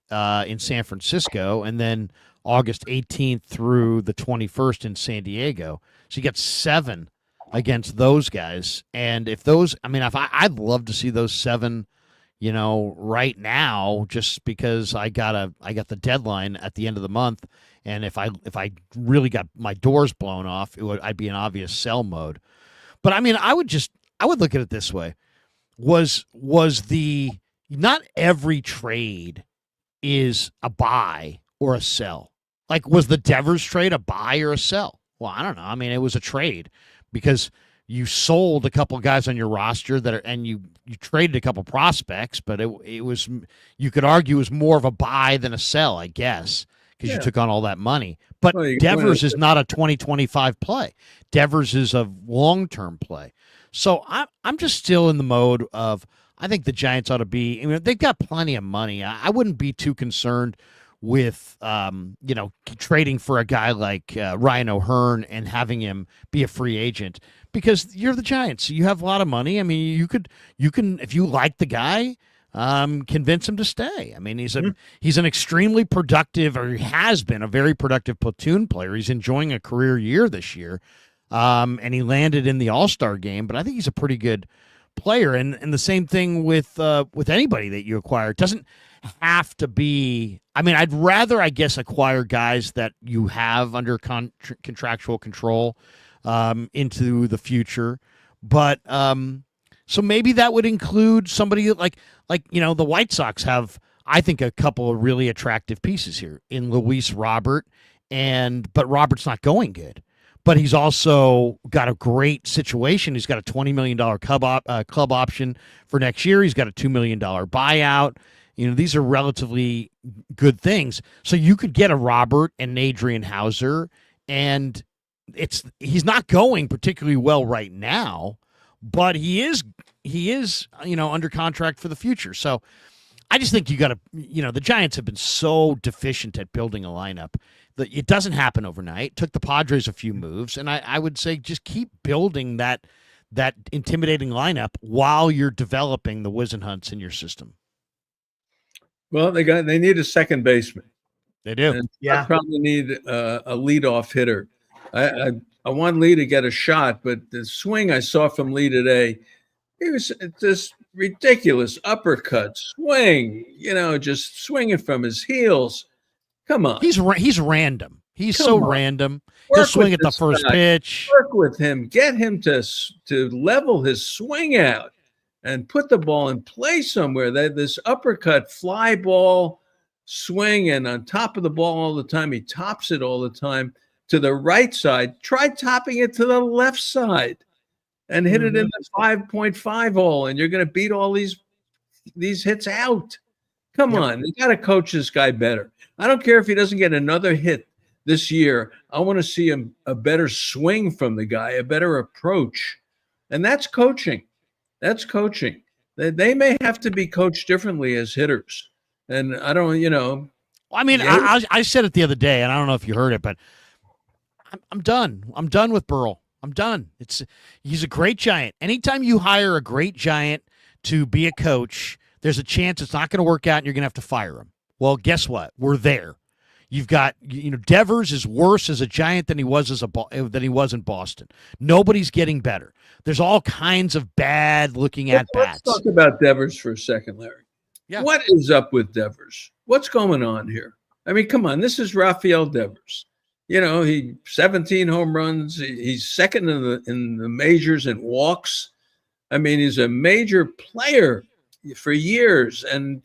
S3: in San Francisco, and then August 18th through the 21st in San Diego. So you got 7 against those guys. And if those, I'd love to see those 7, right now, just because I got the deadline at the end of the month. And if I really got my doors blown off, I'd be in obvious sell mode. But I would look at it this way. Not every trade is a buy or a sell. Like, was the Devers trade a buy or a sell? Well, I don't know. It was a trade because you sold a couple guys on your roster and you traded a couple prospects, but it was, you could argue, it was more of a buy than a sell, I guess, because you took on all that money. But Devers is not a 2025 play. Devers is a long-term play. So I'm just still in the mode of, I think the Giants ought to be, they've got plenty of money. I wouldn't be too concerned with, trading for a guy like Ryan O'Hearn and having him be a free agent, because you're the Giants. You have a lot of money. You can, if you like the guy, convince him to stay. He's an extremely productive, or he has been a very productive platoon player. He's enjoying a career year this year. And he landed in the All-Star game, but I think he's a pretty good player. And the same thing with anybody that you acquire. It doesn't have to be, I'd rather, I guess, acquire guys that you have under contractual control into the future. But so maybe that would include somebody like the White Sox have, I think, a couple of really attractive pieces here in Luis Robert, but Robert's not going good. But he's also got a great situation. He's got a $20 million club option for next year. He's got a $2 million buyout. These are relatively good things. So you could get a Robert and Adrian Hauser, and he's not going particularly well right now, but he is under contract for the future. So I just think you got to, the Giants have been so deficient at building a lineup that it doesn't happen overnight. It took the Padres a few moves, and I would say just keep building that intimidating lineup while you're developing the Wisenhunts in your system.
S2: Well, they need a second baseman.
S3: They do.
S2: And I probably need a leadoff hitter. I want Lee to get a shot, but the swing I saw from Lee today, it was this ridiculous uppercut swing, just swinging from his heels. Come on.
S3: He's random. He's so random. He'll swing at the first pitch.
S2: Work with him. Get him to level his swing out and put the ball in play somewhere. This uppercut fly ball swing, and on top of the ball all the time. He tops it all the time to the right side. Try topping it to the left side and hit it in the 5.5 hole, and you're going to beat all these hits out. Come on. You got to coach this guy better. I don't care if he doesn't get another hit this year. I want to see a better swing from the guy, a better approach. And that's coaching. That's coaching. They may have to be coached differently as hitters. And I don't,
S3: I said it the other day, and I don't know if you heard it, but I'm done. I'm done with Burrell. I'm done. He's a great Giant. Anytime you hire a great Giant to be a coach, there's a chance it's not going to work out and you're going to have to fire him. Well, guess what? We're there. You've got, Devers is worse as a Giant than he was in Boston. Nobody's getting better. There's all kinds of bad looking at bats.
S2: Let's talk about Devers for a second, Larry.
S3: Yeah.
S2: What is up with Devers? What's going on here? I mean, come on. This is Rafael Devers. He 17 home runs. He's second in the majors in walks. I mean, he's a major player for years. And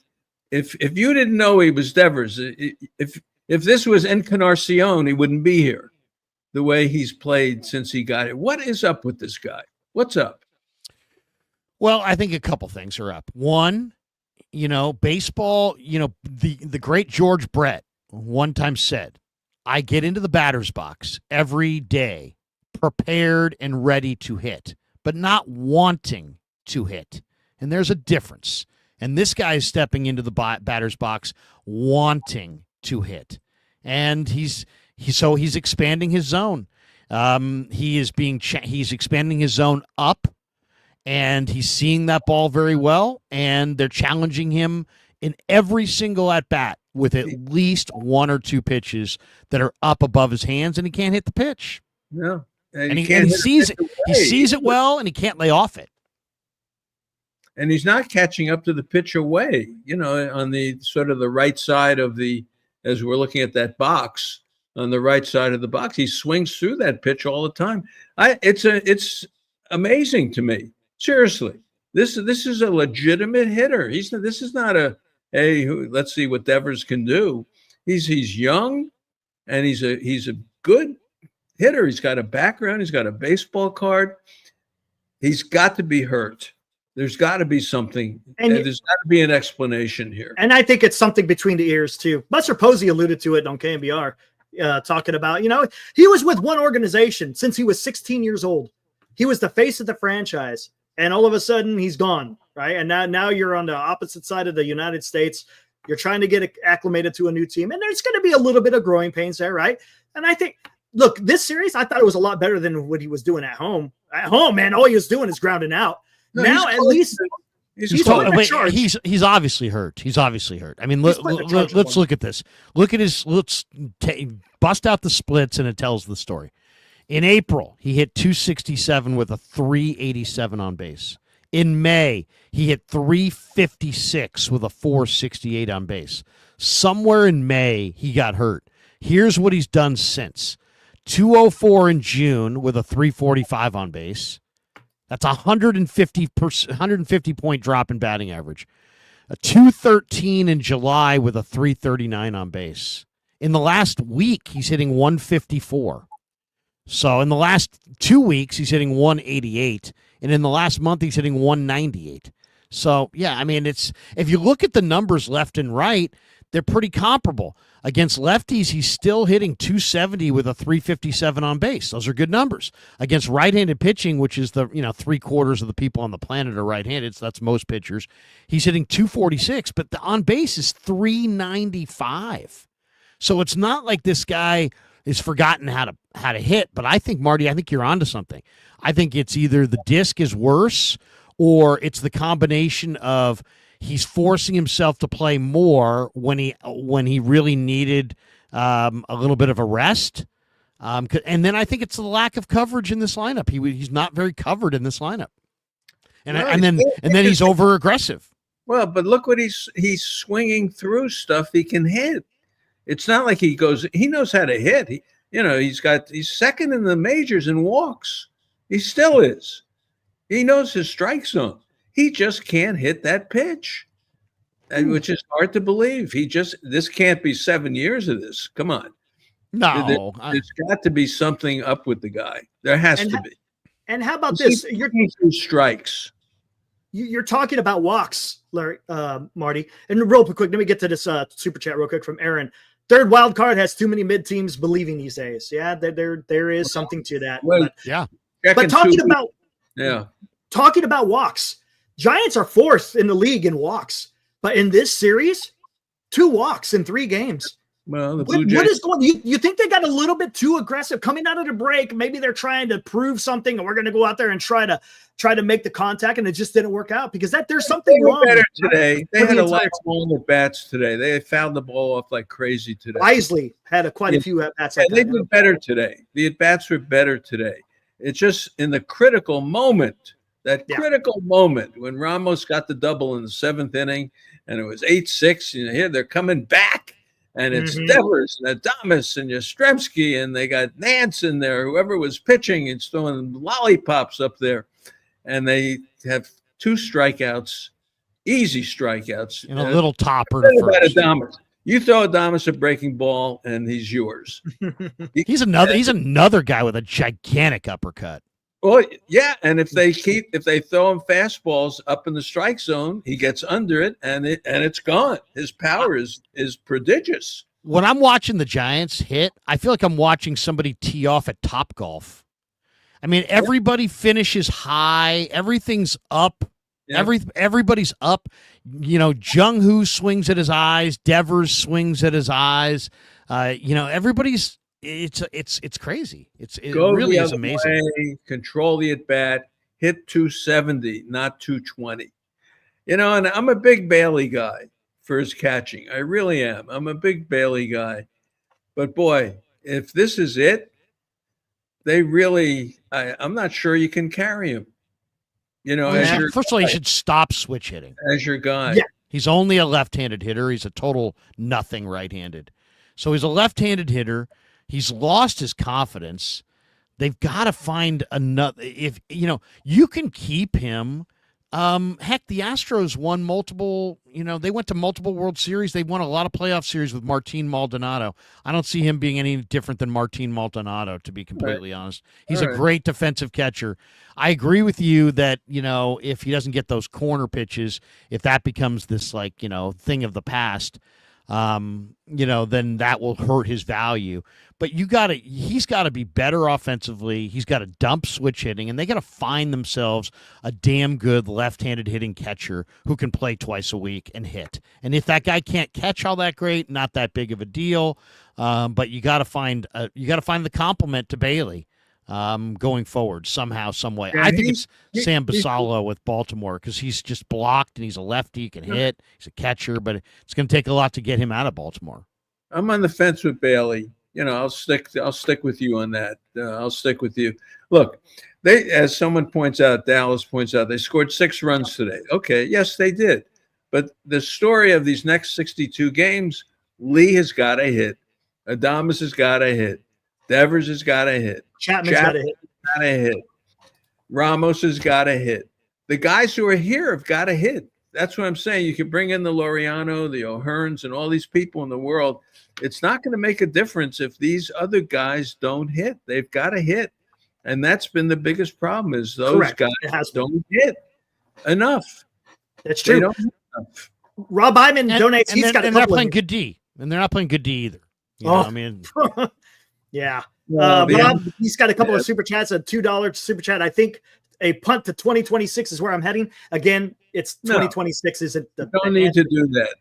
S2: if you didn't know he was Devers, if this was Encarnacion, he wouldn't be here the way he's played since he got it. What is up with this guy? What's up?
S3: Well, I think a couple things are up. One, baseball, the great George Brett one time said, I get into the batter's box every day prepared and ready to hit, but not wanting to hit. And there's a difference. And this guy is stepping into the batter's box wanting to hit. And he's expanding his zone. He's expanding his zone up, and he's seeing that ball very well, and they're challenging him in every single at-bat with at least one or two pitches that are up above his hands, and he can't hit the pitch.
S2: No.
S3: And he sees it. He sees it well, and he can't lay off it.
S2: And he's not catching up to the pitch away, on the sort of the right side of as we're looking at that box, on the right side of the box. He swings through that pitch all the time. It's amazing to me. Seriously. This is a legitimate hitter. This is not let's see what Devers can do. He's young, and he's a good hitter. He's got a background. He's got a baseball card. He's got to be hurt. There's got to be something. And there's got to be an explanation here.
S4: And I think it's something between the ears too. Buster Posey alluded to it on KNBR, talking about, he was with one organization since he was 16 years old. He was the face of the franchise, and all of a sudden he's gone. Right. And now you're on the opposite side of the United States. You're trying to get acclimated to a new team, and there's going to be a little bit of growing pains there. Right. And I think, look, this series, I thought it was a lot better than what he was doing at home. At home, man, all he was doing is grounding out. No, now, at least he's
S3: obviously hurt. He's obviously hurt. I mean, let's look at this. Let's bust out the splits, and it tells the story. In April, he hit 267 with a 387 on base. In May, he hit 356 with a 468 on base. Somewhere in May, he got hurt. Here's what he's done since. 204 in June with a 345 on base. That's a 150-point drop in batting average. A 213 in July with a 339 on base. In the last week, he's hitting 154. So in the last 2 weeks, he's hitting 188. And in the last month, he's hitting 198. So, yeah, I mean, if you look at the numbers left and right, they're pretty comparable. Against lefties, he's still hitting 270 with a 357 on base. Those are good numbers. Against right-handed pitching, which is the 3/4 of the people on the planet are right-handed, so that's most pitchers, he's hitting 246, but the on base is 395. So it's not like this guy is forgotten how to hit, but I think, Marty, you're onto something. I think it's either the disc is worse, or it's the combination of he's forcing himself to play more when he really needed a little bit of a rest. And then I think it's the lack of coverage in this lineup. He's not very covered in this lineup. And then he's over aggressive.
S2: Well, but look what he's swinging through stuff he can hit. It's not like he knows how to hit. He's second in the majors in walks. He still is. He knows his strike zone. He just can't hit that pitch, and which is hard to believe. This can't be 7 years of this. Come on.
S3: No.
S2: There's got to be something up with the guy. There has to be.
S4: And how about this?
S2: You're through strikes.
S4: You're talking about walks, Larry, Marty. And real quick, let me get to this super chat real quick from Aaron. Third wild card has too many mid teams believing these days. Yeah, there is something to that. But talking about walks, Giants are fourth in the league in walks. But in this series, 2 walks in 3 games.
S2: Well, the Blue
S4: What
S2: Jays.
S4: is going? You think they got a little bit too aggressive coming out of the break? Maybe they're trying to prove something, and we're going to go out there and try to make the contact, and it just didn't work out because there's something
S2: They were
S4: wrong.
S2: better today. They
S4: For
S2: had
S4: the
S2: a lot
S4: entire
S2: more at bats today. They fouled the ball off like crazy today.
S4: Wisely had quite a few at bats.
S2: Yeah,
S4: Like
S2: they
S4: that.
S2: did better today. The at bats were better today. It's just in the critical moment, that critical moment when Ramos got the double in the 7th inning, and it was 8-6. You know, here they're coming back, and it's Devers and Adames and Yastrzemski, and they got Nance in there. Whoever was pitching and throwing lollipops up there, and they have 2 strikeouts, easy strikeouts,
S3: and a little topper to first.
S2: Adames. You throw Adames a breaking ball, and he's yours.
S3: He's another guy with a gigantic uppercut.
S2: Well, yeah, and if they throw him fastballs up in the strike zone, he gets under it, and it's gone. His power is prodigious.
S3: When I'm watching the Giants hit, I feel like I'm watching somebody tee off at Topgolf. I mean, everybody finishes high. Everything's up. Yeah. Everybody's up. You know, Jung-Hoo swings at his eyes. Devers swings at his eyes. Everybody's. It's crazy. It really is amazing.
S2: Way, control the at bat. Hit 270, not 220. You know, and I'm a big Bailey guy for his catching. I really am. I'm a big Bailey guy. But boy, if this is it, they really. I'm not sure you can carry him. You know,
S3: first of all, he should stop switch hitting.
S2: As your guy.
S4: Yeah.
S3: He's only a left-handed hitter. He's a total nothing right-handed. So he's a left-handed hitter. He's lost his confidence. They've got to find another. If you can keep him. Heck, the Astros won multiple. They went to multiple World Series. They won a lot of playoff series with Martin Maldonado. I don't see him being any different than Martin Maldonado, to be completely honest. He's a great defensive catcher. I agree with you that if he doesn't get those corner pitches, if that becomes this thing of the past. Then that will hurt his value. But he's got to be better offensively. He's got to dump switch hitting, and they got to find themselves a damn good left-handed hitting catcher who can play twice a week and hit. And if that guy can't catch all that great, not that big of a deal. But you got to find the complement to Bailey. Going forward somehow, some way. I think it's Sam Basallo with Baltimore because he's just blocked and he's a lefty, he can hit, he's a catcher, but it's going to take a lot to get him out of Baltimore.
S2: I'm on the fence with Bailey. I'll stick with you on that. I'll stick with you. Look, as someone points out, Dallas points out, they scored 6 runs today. Okay, yes, they did. But the story of these next 62 games, Lee has got to hit. Adames has got to hit. Devers has got to hit.
S4: Chapman's got to
S2: hit. Ramos has got to hit. The guys who are here have got to hit. That's what I'm saying. You can bring in the Laureano, the O'Hearns, and all these people in the world. It's not going to make a difference if these other guys don't hit. They've got to hit. And that's been the biggest problem is those guys don't hit enough.
S4: That's true.
S2: They don't hit enough.
S4: Rob Iman donates. He's got a couple.
S3: And they're playing good D. And they're not playing good D either.
S4: Yeah. Rob, he's got a couple of super chats, a $2 super chat. I think a punt to 2026 is where I'm heading. Again, it's 2026 isn't the
S2: don't need to do that.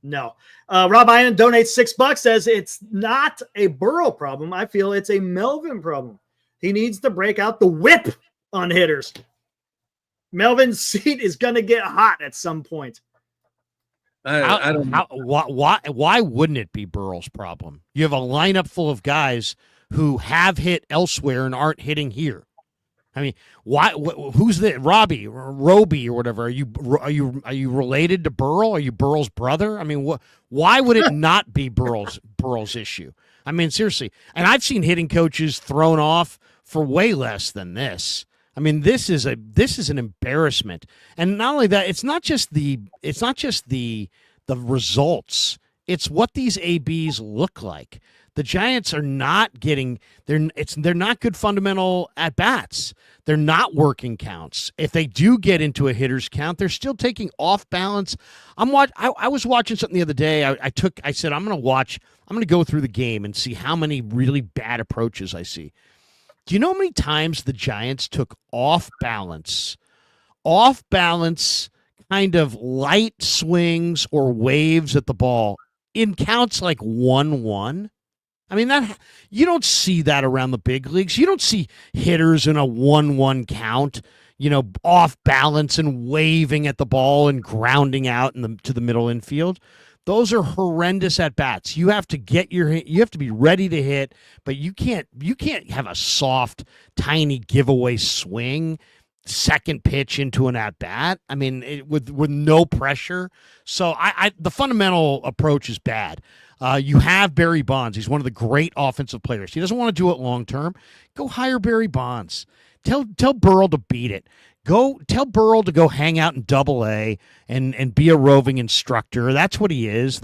S4: No. Rob Ian donates $6, says it's not a Burrow problem. I feel it's a Melvin problem. He needs to break out the whip on hitters. Melvin's seat is going to get hot at some point.
S2: I don't know.
S3: Why wouldn't it be Burrow's problem? You have a lineup full of guys who have hit elsewhere and aren't hitting here. I mean, why? Who's the Roby or whatever? Are you related to Burrow? Are you Burrow's brother? I mean, why would it not be Burrow's issue? I mean, seriously. And I've seen hitting coaches thrown off for way less than this. I mean, this is an embarrassment. And not only that, it's not just the results. It's what these ABs look like. The Giants are not getting they're not good fundamental at bats. They're not working counts. If they do get into a hitter's count, they're still taking off balance. I was watching something the other day. I said I'm going to go through the game and see how many really bad approaches I see. Do you know how many times the Giants took off balance kind of light swings or waves at the ball in counts like 1-1. I mean, that you don't see that around the big leagues. You don't see hitters in a 1-1 count, off balance and waving at the ball and grounding out to the middle infield. Those are horrendous at bats. You have to you have to be ready to hit, but you can't have a soft, tiny giveaway swing, second pitch into an at bat. I mean, with no pressure. So the fundamental approach is bad. You have Barry Bonds. He's one of the great offensive players. He doesn't want to do it long term. Go hire Barry Bonds. Tell Burrell to beat it. Tell Burrell to go hang out in Double-A and be a roving instructor. That's what he is.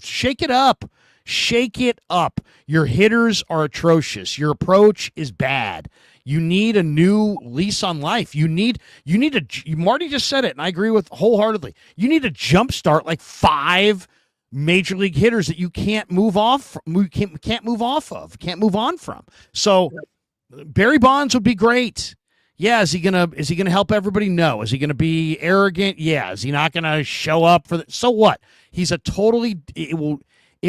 S3: Shake it up. Shake it up. Your hitters are atrocious. Your approach is bad. You need a new lease on life. Marty just said it, and I agree with wholeheartedly. You need to jumpstart like 5 major league hitters that you can't move off. Can't move on from. So Barry Bonds would be great. Yeah, is he gonna help everybody? No. Is he gonna be arrogant? Yeah. Is he not gonna show up for so what? He's it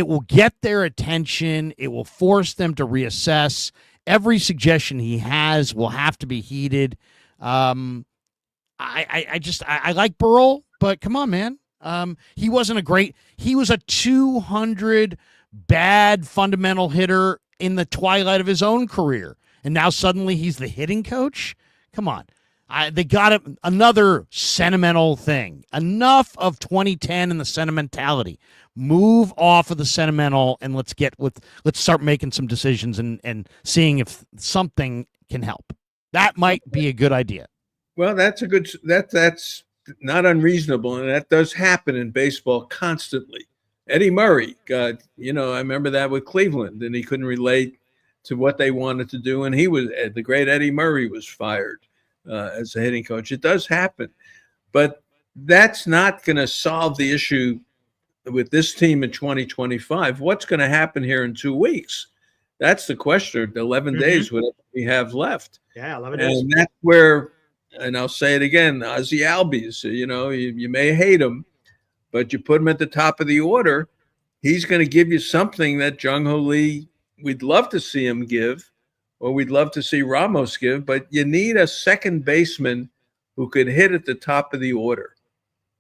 S3: will get their attention. It will force them to reassess. Every suggestion he has will have to be heeded. I like Burrell, but come on, man. He was a 200 bad fundamental hitter in the twilight of his own career. And now suddenly he's the hitting coach? Come on. They got another sentimental thing. Enough of 2010 and the sentimentality. Move off of the sentimental and let's start making some decisions and seeing if something can help. That might be a good idea.
S2: Well, that's not unreasonable, and that does happen in baseball constantly. Eddie Murray, I remember that with Cleveland, and he couldn't relate to what they wanted to do, and the great Eddie Murray was fired as a hitting coach. It does happen, but that's not going to solve the issue with this team in 2025. What's going to happen here in 2 weeks? That's the question. 11 days, whatever we have left.
S4: Yeah, 11 days.
S2: And that's where, and I'll say it again, Ozzie Albies, you may hate him, but you put him at the top of the order, he's going to give you something that Jung-Ho Lee, we'd love to see him give, or we'd love to see Ramos give, but you need a second baseman who could hit at the top of the order.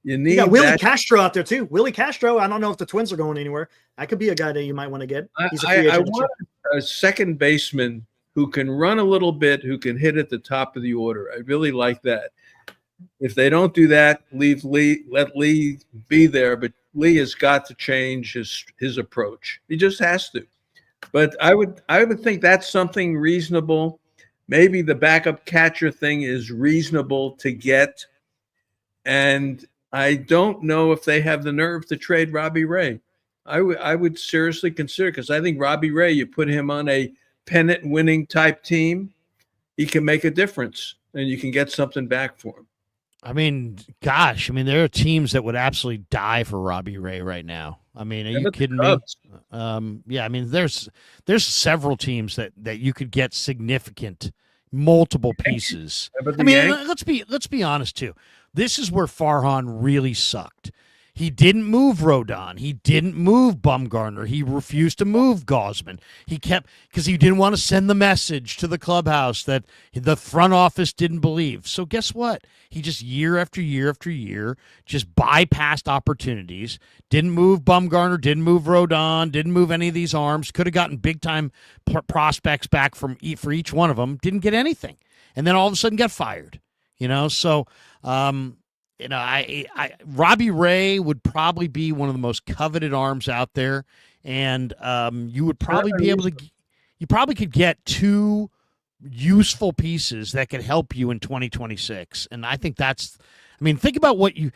S2: You got
S4: Willie Castro out there too. Willie Castro, I don't know if the Twins are going anywhere. That could be a guy that you might want to get. He's a free agent.
S2: I want a second baseman who can run a little bit, who can hit at the top of the order. I really like that. If they don't do that, let Lee be there, but Lee has got to change his approach. He just has to. But I would think that's something reasonable. Maybe the backup catcher thing is reasonable to get. And I don't know if they have the nerve to trade Robbie Ray. I would seriously consider, because I think Robbie Ray, you put him on a pennant winning type team, he can make a difference and you can get something back for him.
S3: I mean, gosh, there are teams that would absolutely die for Robbie Ray right now. Are you kidding me? There's several teams that you could get significant, multiple pieces. Let's be honest too. This is where Farhan really sucked. He didn't move Rodon. He didn't move Bumgarner. He refused to move Gausman. Because he didn't want to send the message to the clubhouse that the front office didn't believe. So guess what? He just year after year after year just bypassed opportunities. Didn't move Bumgarner. Didn't move Rodon. Didn't move any of these arms. Could have gotten big time prospects back for each one of them. Didn't get anything, and then all of a sudden got fired. So. Robbie Ray would probably be one of the most coveted arms out there, and you would probably be able to. You probably could get 2 useful pieces that could help you in 2026, and I think that's. Think about what you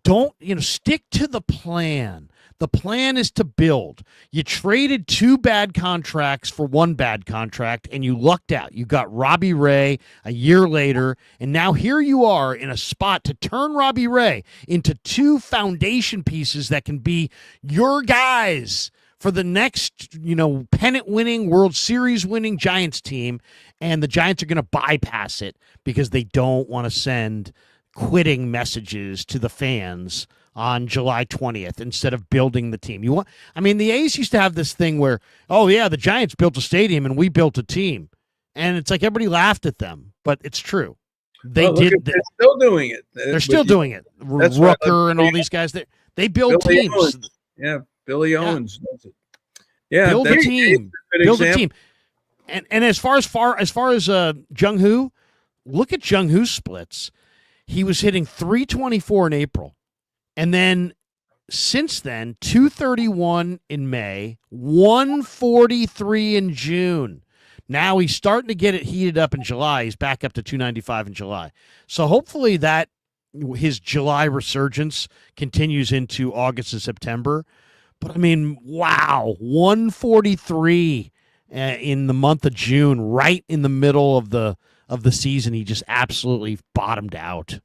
S3: don't. Stick to the plan. The plan is to build. You traded 2 bad contracts for 1 bad contract, and you lucked out. You got Robbie Ray a year later, and now here you are in a spot to turn Robbie Ray into 2 foundation pieces that can be your guys for the next, pennant-winning, World Series-winning Giants team, and the Giants are going to bypass it because they don't want to send quitting messages to the fans on July 20th instead of building the team. The A's used to have this thing where, oh yeah, the Giants built a stadium and we built a team. And it's like everybody laughed at them, but it's true. They're
S2: still doing it.
S3: They're still doing it. Rooker and all these guys, they build
S2: Billy
S3: teams.
S2: Owens. Yeah, Billy Owens does it. Yeah,
S3: build a team. Build a team. And as far as Jung Hoo, look at Jung Hoo's splits. He was hitting 324 in April. And then since then, 231 in May, 143 in June. Now he's starting to get it heated up in July. He's back up to 295 in July. So hopefully that his July resurgence continues into August and September. But wow, 143 in the month of June, right in the middle of the season. He just absolutely bottomed out.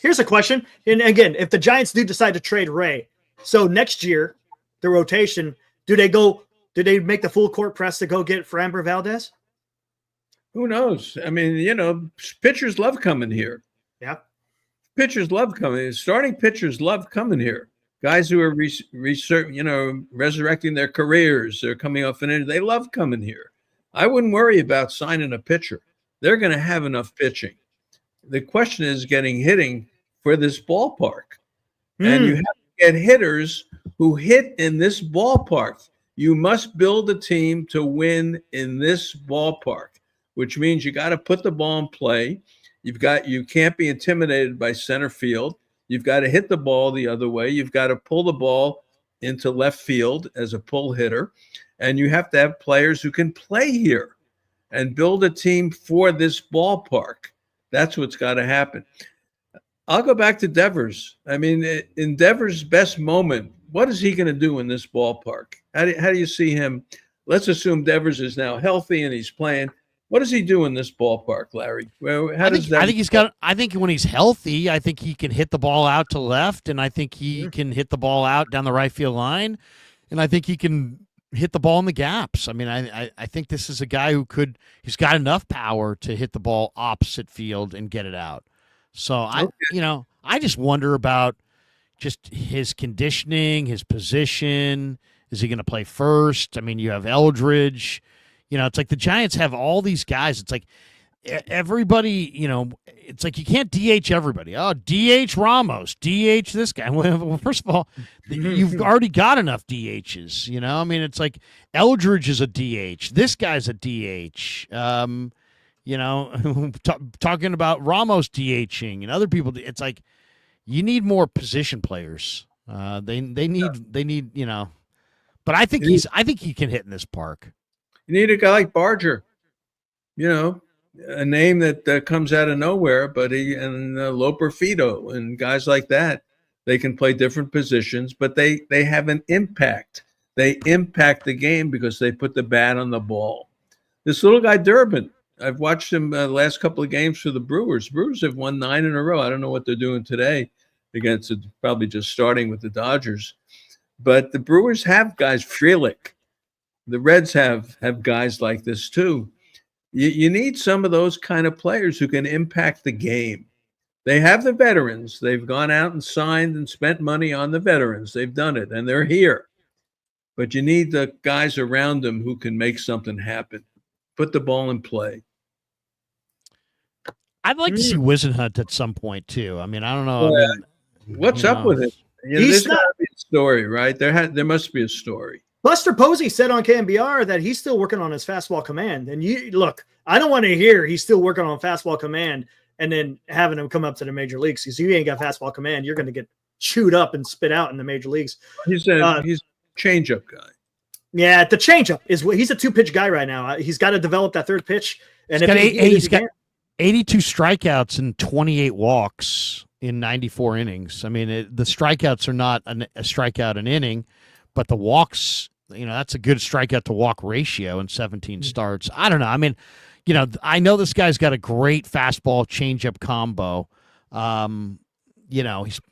S4: Here's a question. And again, if the Giants do decide to trade Ray, so next year, the rotation, do they make the full court press to go get Framber Valdez?
S2: Who knows? Pitchers love coming here.
S4: Yeah.
S2: Pitchers love coming. Starting pitchers love coming here. Guys who are resurrecting their careers. They're coming off an injury. They love coming here. I wouldn't worry about signing a pitcher. They're going to have enough pitching. The question is getting hitting for this ballpark. And you have to get hitters who hit in this ballpark. You must build a team to win in this ballpark, which means you got to put the ball in play. You can't be intimidated by center field. You've got to hit the ball the other way. You've got to pull the ball into left field as a pull hitter. And you have to have players who can play here and build a team for this ballpark. That's what's got to happen. I'll go back to Devers. In Devers' best moment, what is he going to do in this ballpark? How do you see him? Let's assume Devers is now healthy and he's playing. What does he do in this ballpark, Larry?
S3: I think when he's healthy, I think he can hit the ball out to left, and I think he can hit the ball out down the right field line, and I think he can hit the ball in the gaps. I think this is a guy he's got enough power to hit the ball opposite field and get it out. So I just wonder about just his conditioning, his position. Is he going to play first? You have Eldridge. It's like the Giants have all these guys. It's like everybody, it's like you can't DH everybody. Oh, DH Ramos, DH this guy. Well, first of all, you've already got enough DHs, it's like Eldridge is a DH. This guy's a DH. Talking about Ramos DHing and other people. It's like you need more position players. They need, but I think he can hit in this park.
S2: You need a guy like Barger, a name that comes out of nowhere, but Loper Fido and guys like that. They can play different positions, but they have an impact. They impact the game because they put the bat on the ball. This little guy, Durbin, I've watched him the last couple of games for the Brewers. Brewers have won 9 in a row. I don't know what they're doing today against it, probably just starting with the Dodgers. But the Brewers have guys, Frelick. The Reds have guys like this too. You need some of those kind of players who can impact the game. They have the veterans. They've gone out and signed and spent money on the veterans. They've done it, and they're here. But you need the guys around them who can make something happen. Put the ball in play.
S3: I'd like to see Wisenhunt at some point too. I don't know.
S2: What's up with it? There's got to be a story, right? There must be a story.
S4: Buster Posey said on KMBR that he's still working on his fastball command. And I don't want to hear he's still working on fastball command and then having him come up to the major leagues because you ain't got fastball command. You're going to get chewed up and spit out in the major leagues.
S2: He's a changeup guy.
S4: Yeah, the changeup is what he's a 2-pitch guy right now. He's got to develop that third pitch. And
S3: he's got 82 strikeouts and 28 walks in 94 innings. The strikeouts are not a strikeout an inning. But the walks, that's a good strikeout to walk ratio in 17 starts. I don't know. I know this guy's got a great fastball changeup combo.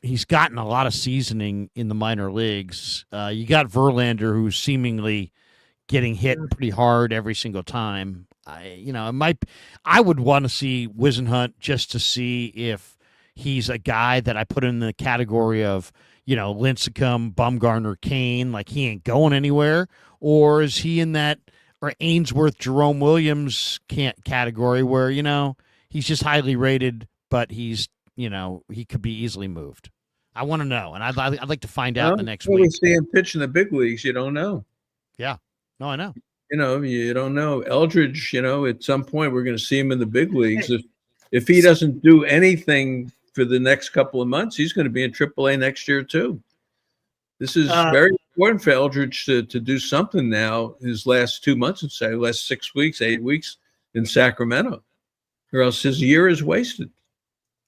S3: He's gotten a lot of seasoning in the minor leagues. You got Verlander, who's seemingly getting hit pretty hard every single time. I would want to see Wisenhunt just to see if he's a guy that I put in the category of, Lincecum, Bumgarner, Kane, like he ain't going anywhere? Or is he in that or Ainsworth, Jerome Williams category where, he's just highly rated, but he's, he could be easily moved? I want to know, and I'd like to find out in the next week.
S2: We see him pitch in the big leagues. You don't know.
S3: Yeah. No, I know.
S2: You don't know. Eldridge, at some point we're going to see him in the big leagues. If he doesn't do anything for the next couple of months, he's going to be in AAA next year too. This is very important for Eldridge to do something now. His last 2 months, last 6 weeks, 8 weeks in Sacramento, or else his year is wasted.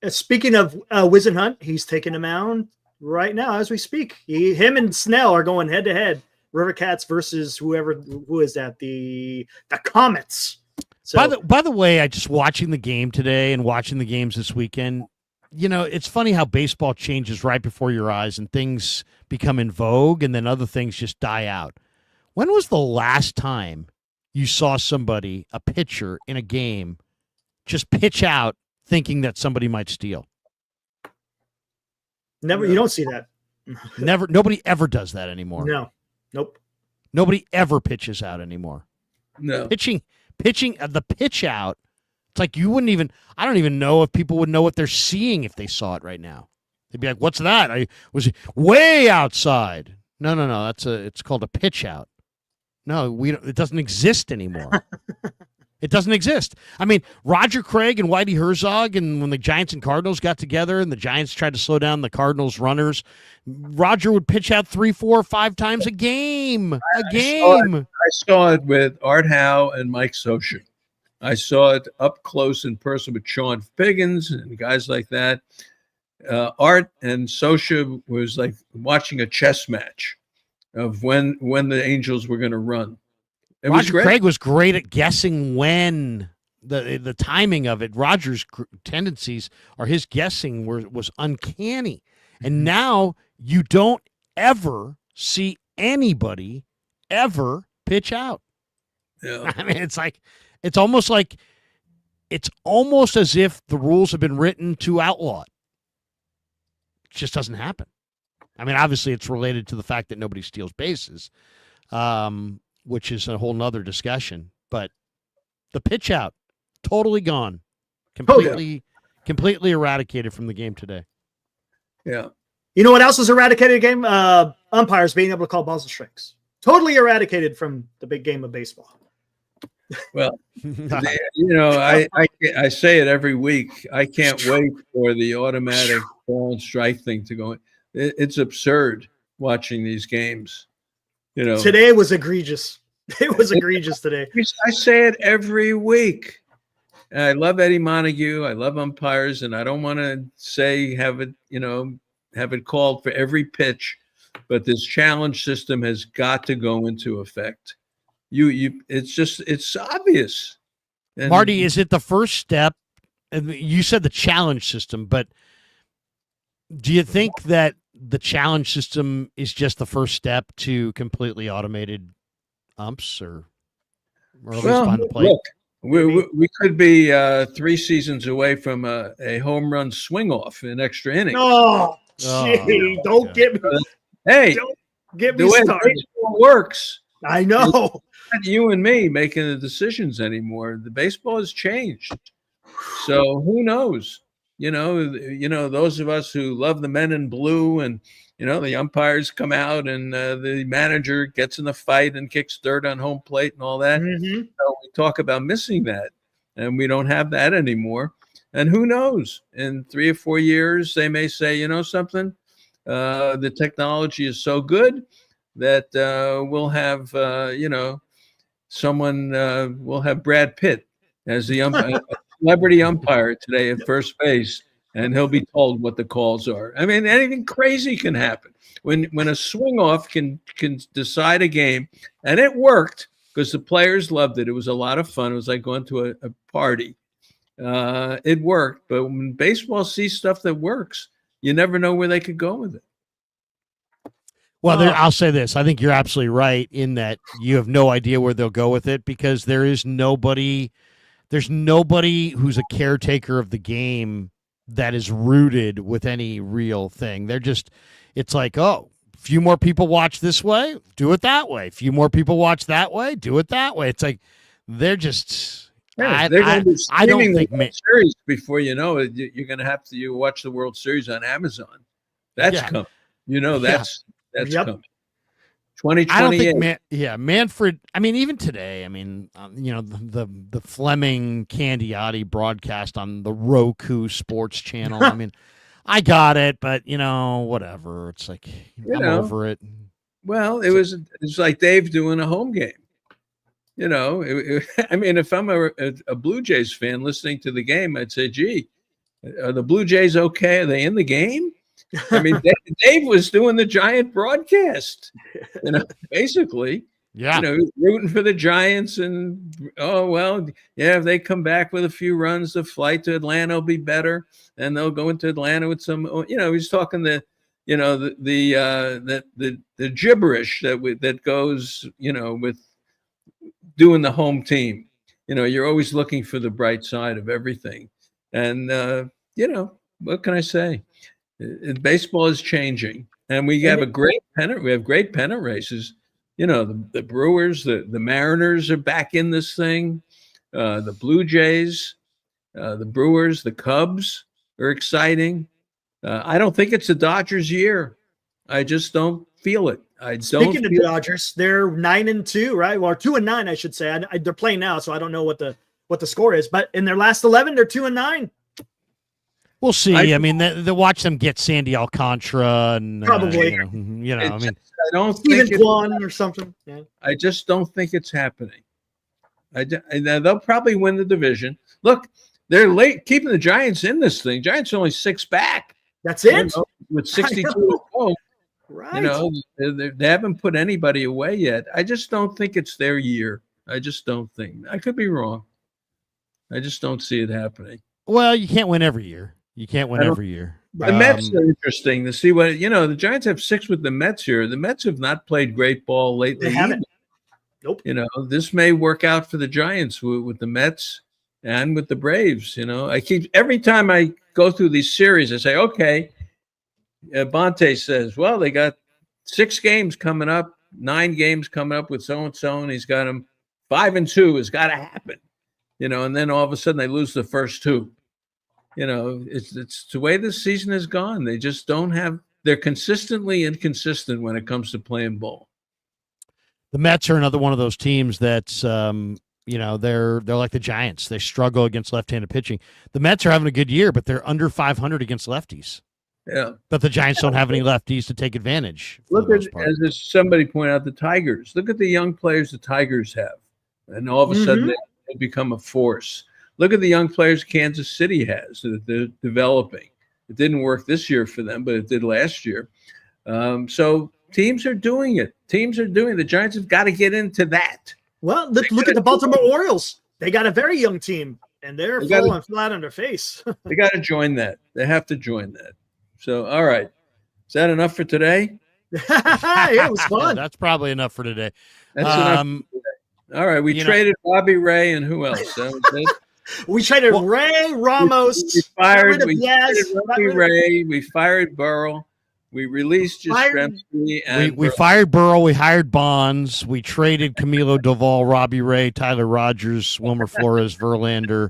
S4: Speaking of Whisenhunt, he's taking the mound right now as we speak. Him and Snell are going head to head. River Cats versus who is that? The Comets. So,
S3: by the way, I just watching the game today and watching the games this weekend. It's funny how baseball changes right before your eyes and things become in vogue and then other things just die out. When was the last time you saw somebody, a pitcher in a game, just pitch out thinking that somebody might steal?
S4: Never. You don't see that.
S3: Never. Nobody ever does that anymore.
S4: No. Nope.
S3: Nobody ever pitches out anymore.
S2: No.
S3: Pitching the pitch out. It's like you wouldn't even. I don't even know if people would know what they're seeing if they saw it right now. They'd be like, "What's that? I was way outside." No. It's called a pitch out. No, it doesn't exist anymore. It doesn't exist. I mean, Roger Craig and Whitey Herzog, and when the Giants and Cardinals got together and the Giants tried to slow down the Cardinals runners, Roger would pitch out 3, 4, 5 times a game.
S2: I saw it with Art Howe and Mike Scioscia. I saw it up close in person with Sean Figgins and guys like that. Art and Scioscia was like watching a chess match of when the Angels were going to run.
S3: Roger Craig was great at guessing when the timing of it. Roger's tendencies or his guessing was uncanny. And now you don't ever see anybody ever pitch out.
S2: Yeah.
S3: I mean, it's almost as if the rules have been written to outlaw it. It just doesn't happen. I mean, obviously it's related to the fact that nobody steals bases. Which is a whole nother discussion, but the pitch out, totally gone, completely eradicated from the game today.
S2: Yeah.
S4: You know what else was eradicated game? Umpires being able to call balls and strikes. Totally eradicated from the big game of baseball.
S2: Well, I say it every week. I can't wait for the automatic ball and strike thing to go in. It's absurd watching these games.
S4: Today was egregious. It was egregious today.
S2: I say it every week. And I love Eddie Montague. I love umpires, and I don't want to have it called for every pitch, but this challenge system has got to go into effect. It's obvious. And
S3: Marty, is it the first step? You said the challenge system, but do you think that the challenge system is just the first step to completely automated umps, or at least behind the plate?
S2: Look, we could be 3 seasons away from a home run swing off in extra innings.
S4: Oh, gee, don't get me.
S2: Hey,
S4: don't get
S2: the
S4: me
S2: way
S4: started.
S2: baseball works.
S4: I know.
S2: It's not you and me making the decisions anymore. The baseball has changed. So who knows? Those of us who love the men in blue, and the umpires come out and the manager gets in the fight and kicks dirt on home plate and all that.
S4: Mm-hmm.
S2: So we talk about missing that, and we don't have that anymore. And who knows? In 3 or 4 years, they may say, something. The technology is so good that we'll have, we'll have Brad Pitt as the celebrity umpire today at first base, and he'll be told what the calls are. I mean, anything crazy can happen when a swing off can decide a game, and it worked because the players loved it. It was a lot of fun. It was like going to a party. It worked, but when baseball sees stuff that works, you never know where they could go with it.
S3: Well, I'll say this. I think you're absolutely right in that you have no idea where they'll go with it, because there's nobody who's a caretaker of the game that is rooted with any real thing. It's like, oh, few more people watch this way, do it that way. Few more people watch that way, do it that way. It's like they're just.
S2: Yeah, they're going to be
S3: I don't
S2: streaming
S3: think
S2: the World Series before you know it. You're going to have to watch the World Series on Amazon. That's coming. That's coming. 2028.
S3: I don't think Manfred. I mean, even today. I mean, the Fleming Candiotti broadcast on the Roku Sports Channel. I mean, I got it, but whatever. It's like I'm over it.
S2: Well, it's like Dave doing a home game. I mean, if I'm a Blue Jays fan listening to the game, I'd say, "Gee, are the Blue Jays okay? Are they in the game?" I mean, Dave was doing the Giant broadcast, basically.
S3: Yeah.
S2: He was rooting for the Giants, and if they come back with a few runs, the flight to Atlanta will be better, and they'll go into Atlanta with some. He's talking the gibberish that goes, with doing the home team. You're always looking for the bright side of everything, and what can I say? Baseball is changing, and we have great pennant. We have great pennant races. The Brewers, the Mariners are back in this thing. The Blue Jays, the Brewers, the Cubs are exciting. I don't think it's the Dodgers' year. I just don't feel it.
S4: Speaking of the Dodgers, they're 9-2, right? Well, 2-9, I should say. They're playing now, so I don't know what the score is. But in their last 11, they're 2-9.
S3: We'll see. I mean, they watch them get Sandy Alcantara and
S4: probably.
S3: I mean,
S2: I don't
S4: Steven
S2: think
S4: Kwan or something. Yeah.
S2: I just don't think it's happening. They'll probably win the division. Look, they're late keeping the Giants in this thing. Giants are only 6 back.
S4: That's it.
S2: With 62 to go.
S4: Right.
S2: They haven't put anybody away yet. I just don't think it's their year. I just don't think. I could be wrong. I just don't see it happening.
S3: Well, you can't win every year. You can't win every year.
S2: The Mets are interesting to see what the Giants have 6 with the Mets here. The Mets have not played great ball lately.
S4: They haven't. Nope.
S2: This may work out for the Giants with the Mets and with the Braves. Every time I go through these series, I say, okay. Bonte says, well, they got 6 games coming up, 9 games coming up with so and so, and he's got them 5-2 has got to happen. And then all of a sudden they lose the first 2. It's the way this season has gone. They just don't have. They're consistently inconsistent when it comes to playing ball.
S3: The Mets are another one of those teams that's, they're like the Giants. They struggle against left-handed pitching. The Mets are having a good year, but they're under 500 against lefties.
S2: Yeah,
S3: but the Giants don't have any lefties to take advantage.
S2: Look at, as somebody pointed out, the Tigers. Look at the young players the Tigers have, and all of a sudden they become a force. Look at the young players Kansas City has that they're developing. It didn't work this year for them, but it did last year. So teams are doing it. The Giants have got to get into that.
S4: Well, look at the Baltimore Orioles. They got a very young team, and they're falling flat on their face.
S2: They got to join that. They have to join that. So, all right. Is that enough for today?
S4: Yeah, it was fun.
S3: That's probably enough for today.
S2: That's enough for today. All right. We traded Robbie Ray and who else? That was it.
S4: We traded Ray, Ramos.
S2: We fired Robbie Ray. We fired Burrell. We released Jastrzemski. And
S3: we fired Burrell. We hired Bonds. We traded Camilo Doval, Robbie Ray, Tyler Rogers, Wilmer Flores, Verlander.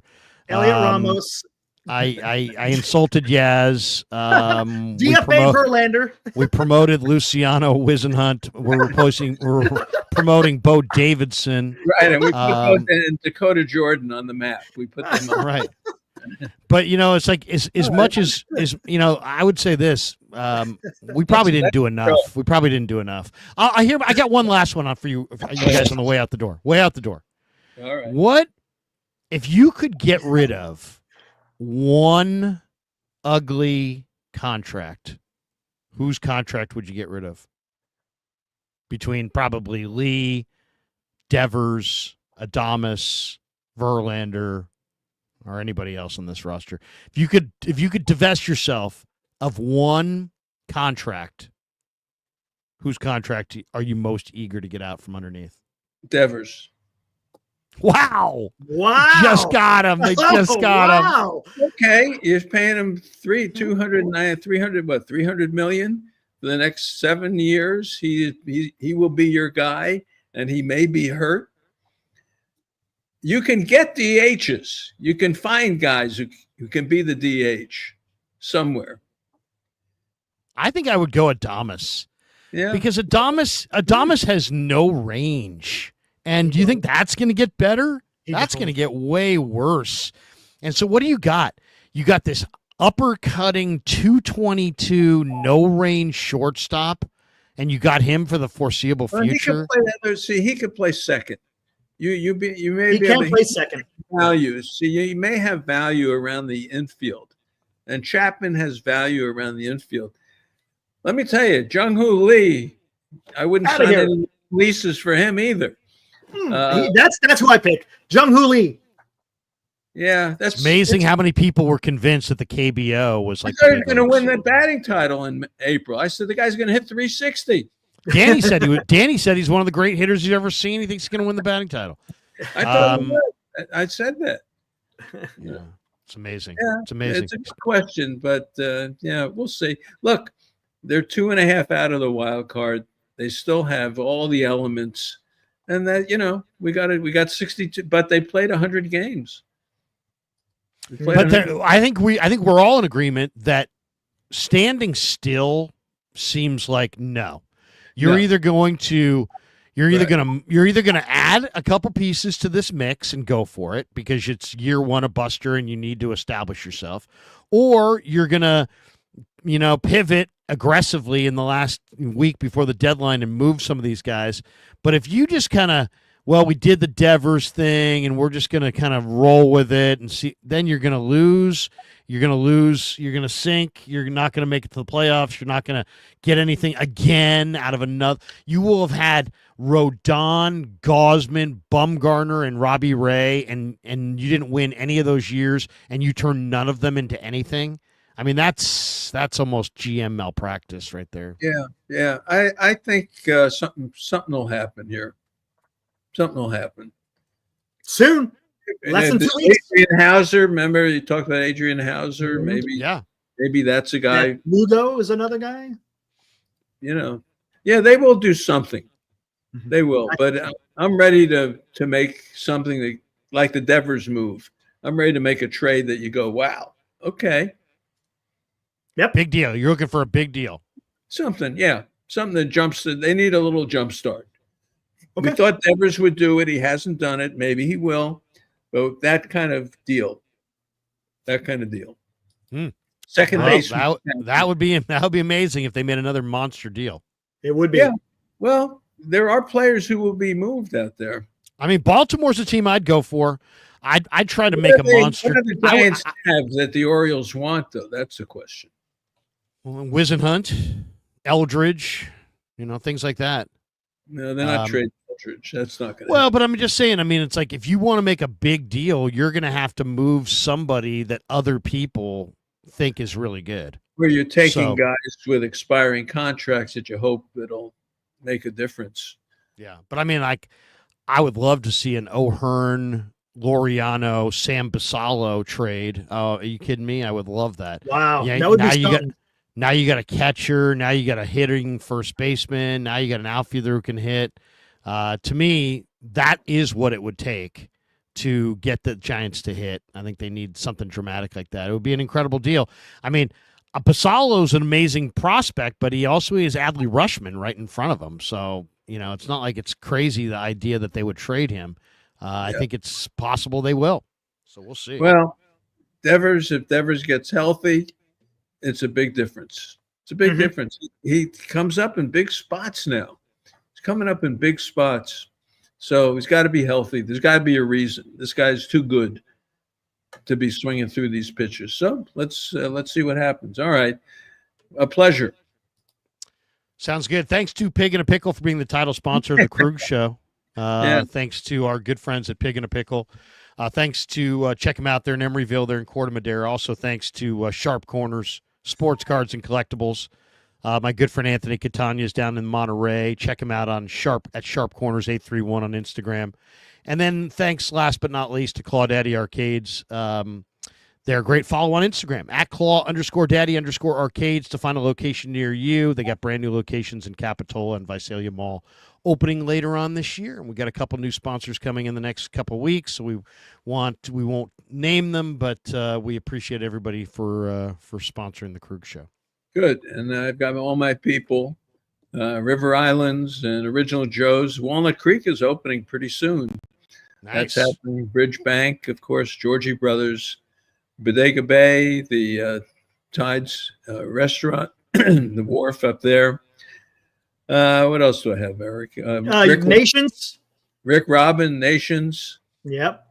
S4: Elliot Ramos.
S3: I insulted Yaz.
S4: DFA Verlander.
S3: We promoted Luciano Wisenhunt. We're promoting Bo Davidson.
S2: Right, and we put Dakota Jordan on the map. We put them on.
S3: Right. But it's like as much as I would say this. We probably didn't do enough. I got one last one on for you guys on the way out the door.
S2: All right.
S3: What if you could get rid of one ugly contract? Whose contract would you get rid of? Between probably Lee, Devers, Adames, Verlander, or anybody else on this roster. If you could divest yourself of one contract, whose contract are you most eager to get out from underneath?
S2: Devers.
S3: Wow.
S4: Wow.
S3: Just got him. They just got him.
S4: Wow.
S2: Okay, you're paying him 300 million for the next 7 years. He will be your guy, and he may be hurt. You can get DHs. You can find guys who can be the DH somewhere.
S3: I think I would go Adames.
S2: Yeah,
S3: Because Adames has no range. And do you think that's going to get better? That's going to get way worse. And so what do you got? You got this upper-cutting 222 no-range shortstop, and you got him for the foreseeable future.
S2: He could play second. You may
S4: He
S2: be
S4: can
S2: able to
S4: play second.
S2: value. See, you may have value around the infield, and Chapman has value around the infield. Let me tell you, Jung-Hoo Lee, I wouldn't
S4: Outta
S2: sign
S4: here.
S2: any leases for him either.
S4: That's who I pick. Jung-Hoo Lee.
S2: Yeah,
S3: It's amazing how many people were convinced that the KBO was
S2: I
S3: like
S2: thought he
S3: the
S2: was
S3: big
S2: going to
S3: leagues.
S2: win the batting title in April. I said the guy's going to hit 360.
S3: Danny said Danny said he's one of the great hitters he's ever seen. He thinks he's going to win the batting title.
S2: I thought he would. I said that.
S3: Yeah, it's amazing.
S2: Yeah,
S3: It's amazing.
S2: It's a good question, but yeah, we'll see. Look, they're 2.5 out of the wild card. They still have all the elements, and that we got 62, but they played 100 games.
S3: But I think we're all in agreement that standing still seems like no. You're either going to add a couple pieces to this mix and go for it because it's year one of Buster and you need to establish yourself, or you're gonna pivot aggressively in the last week before the deadline and move some of these guys. But if you just we did the Devers thing and we're just going to kind of roll with it and see, then you're going to lose. You're going to lose. You're going to sink. You're not going to make it to the playoffs. You're not going to get anything again out of another. You will have had Rodon, Gosman, Bumgarner, and Robbie Ray, and you didn't win any of those years, and you turned none of them into anything. I mean, that's almost GM malpractice right there.
S2: Yeah. I think something will happen here. Something will happen
S4: Soon. Less than 2 weeks.
S2: Adrian Hauser, remember you talked about Adrian Hauser? Maybe that's a guy.
S4: Lugo is another guy.
S2: Yeah, they will do something. They will, but I'm ready to make something like the Devers move. I'm ready to make a trade that you go, wow, okay.
S4: Yep.
S3: Big deal. You're looking for a big deal.
S2: Something that they need a little jump start.
S4: Okay.
S2: We thought Devers would do it. He hasn't done it. Maybe he will. But that kind of deal. Second base.
S3: That would be amazing if they made another monster deal.
S4: It would be.
S2: Yeah. Well, there are players who will be moved out there.
S3: I mean, Baltimore's a team I'd go for. I'd try to make a monster.
S2: What do the Giants have that the Orioles want, though? That's the question.
S3: Wisenhunt, Eldridge, things like that.
S2: No, they're not trading Eldridge. That's not going to
S3: Well, but I'm just saying, it's like if you want to make a big deal, you're going to have to move somebody that other people think is really good.
S2: Where you're taking guys with expiring contracts that you hope it'll make a difference.
S3: Yeah, but I would love to see an O'Hearn, Laureano, Sam Basallo trade. Oh, are you kidding me? I would love that.
S4: Wow.
S3: Yeah,
S4: That would be something.
S3: Now you got a catcher. Now you got a hitting first baseman. Now you got an outfielder who can hit. To me, that is what it would take to get the Giants to hit. I think they need something dramatic like that. It would be an incredible deal. Basalo's an amazing prospect, but he also has Adley Rutschman right in front of him. So, it's not like it's crazy the idea that they would trade him. I think it's possible they will. So we'll see.
S2: Well, if Devers gets healthy, it's a big difference. It's a big difference. He comes up in big spots now. He's coming up in big spots. So he's got to be healthy. There's got to be a reason. This guy's too good to be swinging through these pitches. So let's see what happens. All right. A pleasure.
S3: Sounds good. Thanks to Pig and a Pickle for being the title sponsor of the Krueger Show. Thanks to our good friends at Pig and a Pickle. Thanks to check them out there in Emeryville. They're in Corte Madera. Also thanks to Sharp Corners, Sports Cards and Collectibles. My good friend Anthony Catania is down in Monterey. Check him out on Sharp Corners 831 on Instagram. And then thanks, last but not least, to Claudaddy Arcades. They're a great follow on Instagram at Claw_Daddy_Arcades to find a location near you. They got brand new locations in Capitola and Visalia Mall opening later on this year. And we got a couple new sponsors coming in the next couple weeks. So we won't name them, but we appreciate everybody for sponsoring the Krueger Show.
S2: Good. And I've got all my people, River Islands and Original Joe's. Walnut Creek is opening pretty soon.
S3: Nice.
S2: That's happening. Bridge Bank, of course, Georgie Brothers, Bodega Bay, the Tides restaurant, the wharf up there. What else do I have, Eric?
S4: Nations.
S2: Rick Robin, Nations.
S4: Yep.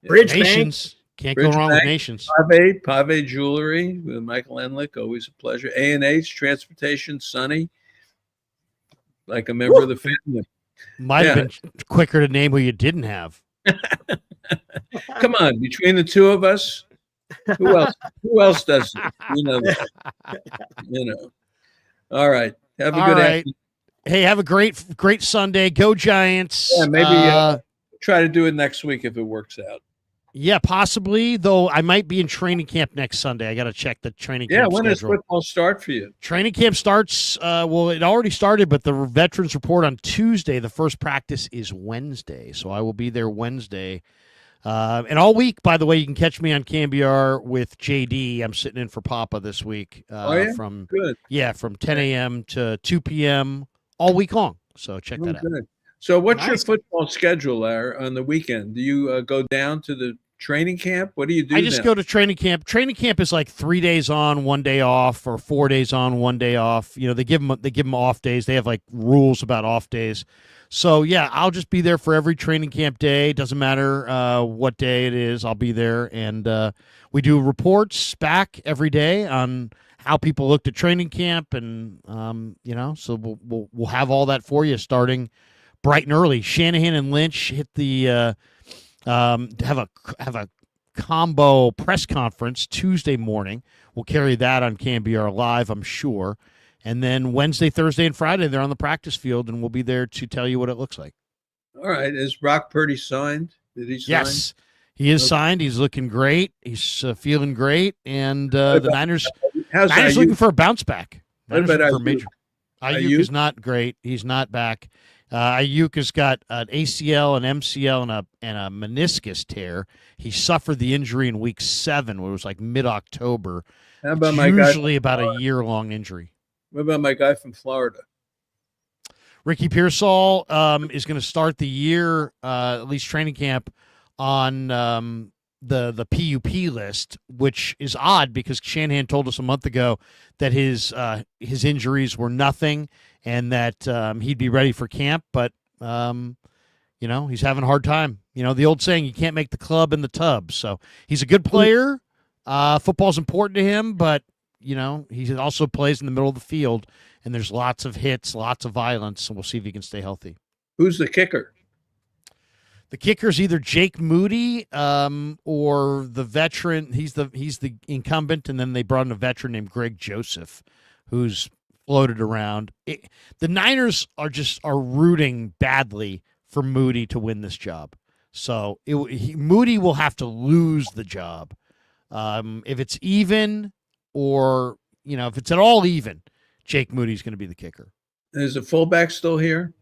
S4: Bridge
S3: Nations. Can't
S2: Bridge
S3: go wrong
S2: Bank.
S3: with Nations.
S2: Pave Jewelry with Michael Enlick, always a pleasure. A&H Transportation, Sunny, like a member of the family.
S3: Might have been quicker to name who you didn't have.
S2: Come on, between the two of us, who else does it? You know that. You know. All right. Have a good afternoon.
S3: Hey, have a great Sunday. Go Giants.
S2: Yeah, maybe try to do it next week if it works out.
S3: Yeah, possibly, though I might be in training camp next Sunday. I got to check the training camp
S2: when
S3: schedule.
S2: does football start for you?
S3: Training camp starts, well, it already started, but the veterans report on Tuesday. The first practice is Wednesday, so I will be there Wednesday. And all week, by the way, you can catch me on KMBR with JD. I'm sitting in for Papa this week. From 10 a.m. to 2 p.m. all week long. So check that out.
S2: Good. So what's your football schedule, Larry, on the weekend? Do you go down to the training camp? What do you do?
S3: I just go to training camp. Training camp is like 3 days on, 1 day off, or 4 days on, 1 day off. You know, they give them off days. They have like rules about off days. So yeah, I'll just be there for every training camp day. Doesn't matter what day it is. I'll be there, and we do reports back every day on how people looked at training camp, and so we'll have all that for you starting bright and early. Shanahan and Lynch hit the have a combo press conference Tuesday morning. We'll carry that on KMBR Live, I'm sure. And then Wednesday, Thursday, and Friday, they're on the practice field, and we'll be there to tell you what it looks like.
S2: All right. Is Brock Purdy signed? Did he sign?
S3: Yes, he is signed. He's looking great. He's feeling great. And the Niners looking for a bounce back.
S2: What about Ayuk?
S3: Ayuk is not great. He's not back. Ayuk has got an ACL, an MCL, and a meniscus tear. He suffered the injury in week 7, where it was like mid-October.
S2: How about
S3: usually about a year-long injury.
S2: What about my guy from Florida?
S3: Ricky Pearsall is going to start the year, at least training camp, on the PUP list, which is odd because Shanahan told us a month ago that his injuries were nothing and that he'd be ready for camp, but he's having a hard time. You know, the old saying, you can't make the club in the tub. So he's a good player. Football's important to him, but he also plays in the middle of the field, and there's lots of hits, lots of violence, and we'll see if he can stay healthy.
S2: Who's the kicker?
S3: The kicker's either Jake Moody or the veteran. He's the incumbent, and then they brought in a veteran named Greg Joseph, who's floated around. The Niners are rooting badly for Moody to win this job. So Moody will have to lose the job. If it's even, or if it's at all even, Jake Moody's going to be the kicker.
S2: Is the fullback still here?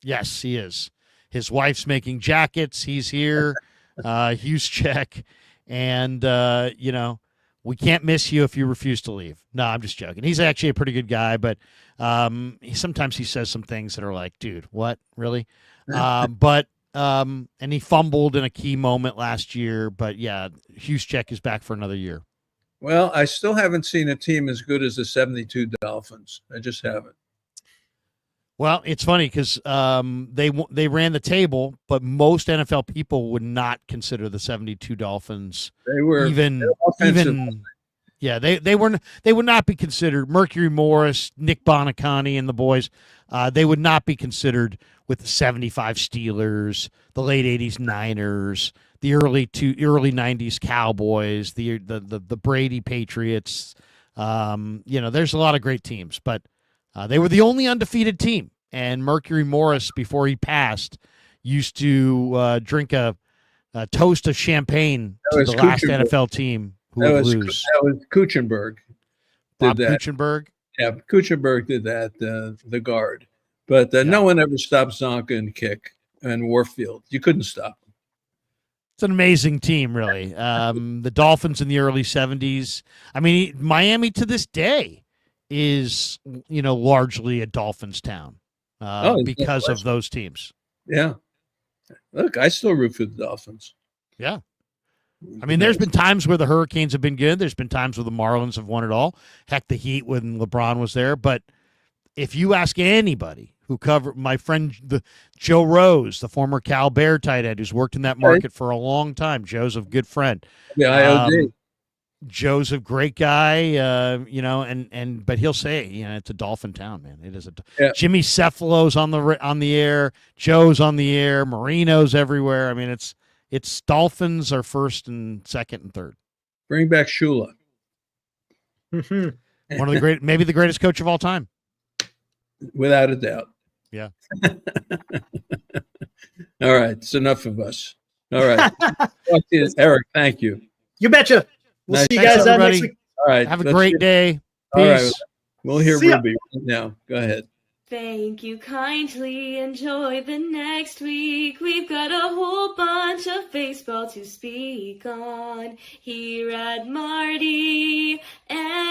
S3: Yes, he is. His wife's making jackets. He's here. Hughes check. And, we can't miss you if you refuse to leave. No, I'm just joking. He's actually a pretty good guy, but sometimes he says some things that are like, dude, what? Really? And he fumbled in a key moment last year. But, yeah, Hughes check is back for another year.
S2: Well, I still haven't seen a team as good as the 72 Dolphins. I just haven't.
S3: Well, it's funny because they ran the table, but most NFL people would not consider the 72 Dolphins.
S2: They were
S3: even. Yeah, they would not be considered. Mercury Morris, Nick Bonacani, and the boys, they would not be considered with the 75 Steelers, the late 80s Niners, the early 90s Cowboys, the Brady Patriots, There's a lot of great teams, but they were the only undefeated team. And Mercury Morris, before he passed, used to drink a toast of champagne to the last NFL team who would lose.
S2: That was Kuchenberg.
S3: Bob Kuchenberg?
S2: Yeah, Kuchenberg did that, the guard. But no one ever stopped Zonka and Kick and Warfield. You couldn't stop them.
S3: It's an amazing team, really. The Dolphins in the early 70s. I mean, Miami to this day is, largely a Dolphins town because of those teams.
S2: Yeah. Look, I still root for the Dolphins.
S3: Yeah. I mean, there's been times where the Hurricanes have been good. There's been times where the Marlins have won it all. Heck, the Heat when LeBron was there. But if you ask anybody who covered, my friend Joe Rose, the former Cal Bear tight end who's worked in that market for a long time. Joe's a good friend.
S2: Yeah, IOD.
S3: Joe's a great guy, but he'll say, it's a Dolphin town, man. It is Jimmy Cephalo's on the air, Joe's on the air, Marino's everywhere. I mean, it's Dolphins are first and second and third.
S2: Bring back Shula.
S3: One of maybe the greatest coach of all time.
S2: Without a doubt.
S3: Yeah.
S2: All right. It's enough of us. All right. Eric, thank you.
S4: You betcha. We'll see you guys next week.
S2: All right.
S3: Have a great day. Peace.
S2: All right. We'll hear Ruby right now. Go ahead.
S1: Thank you kindly. Enjoy the next week. We've got a whole bunch of baseball to speak on here at Marty and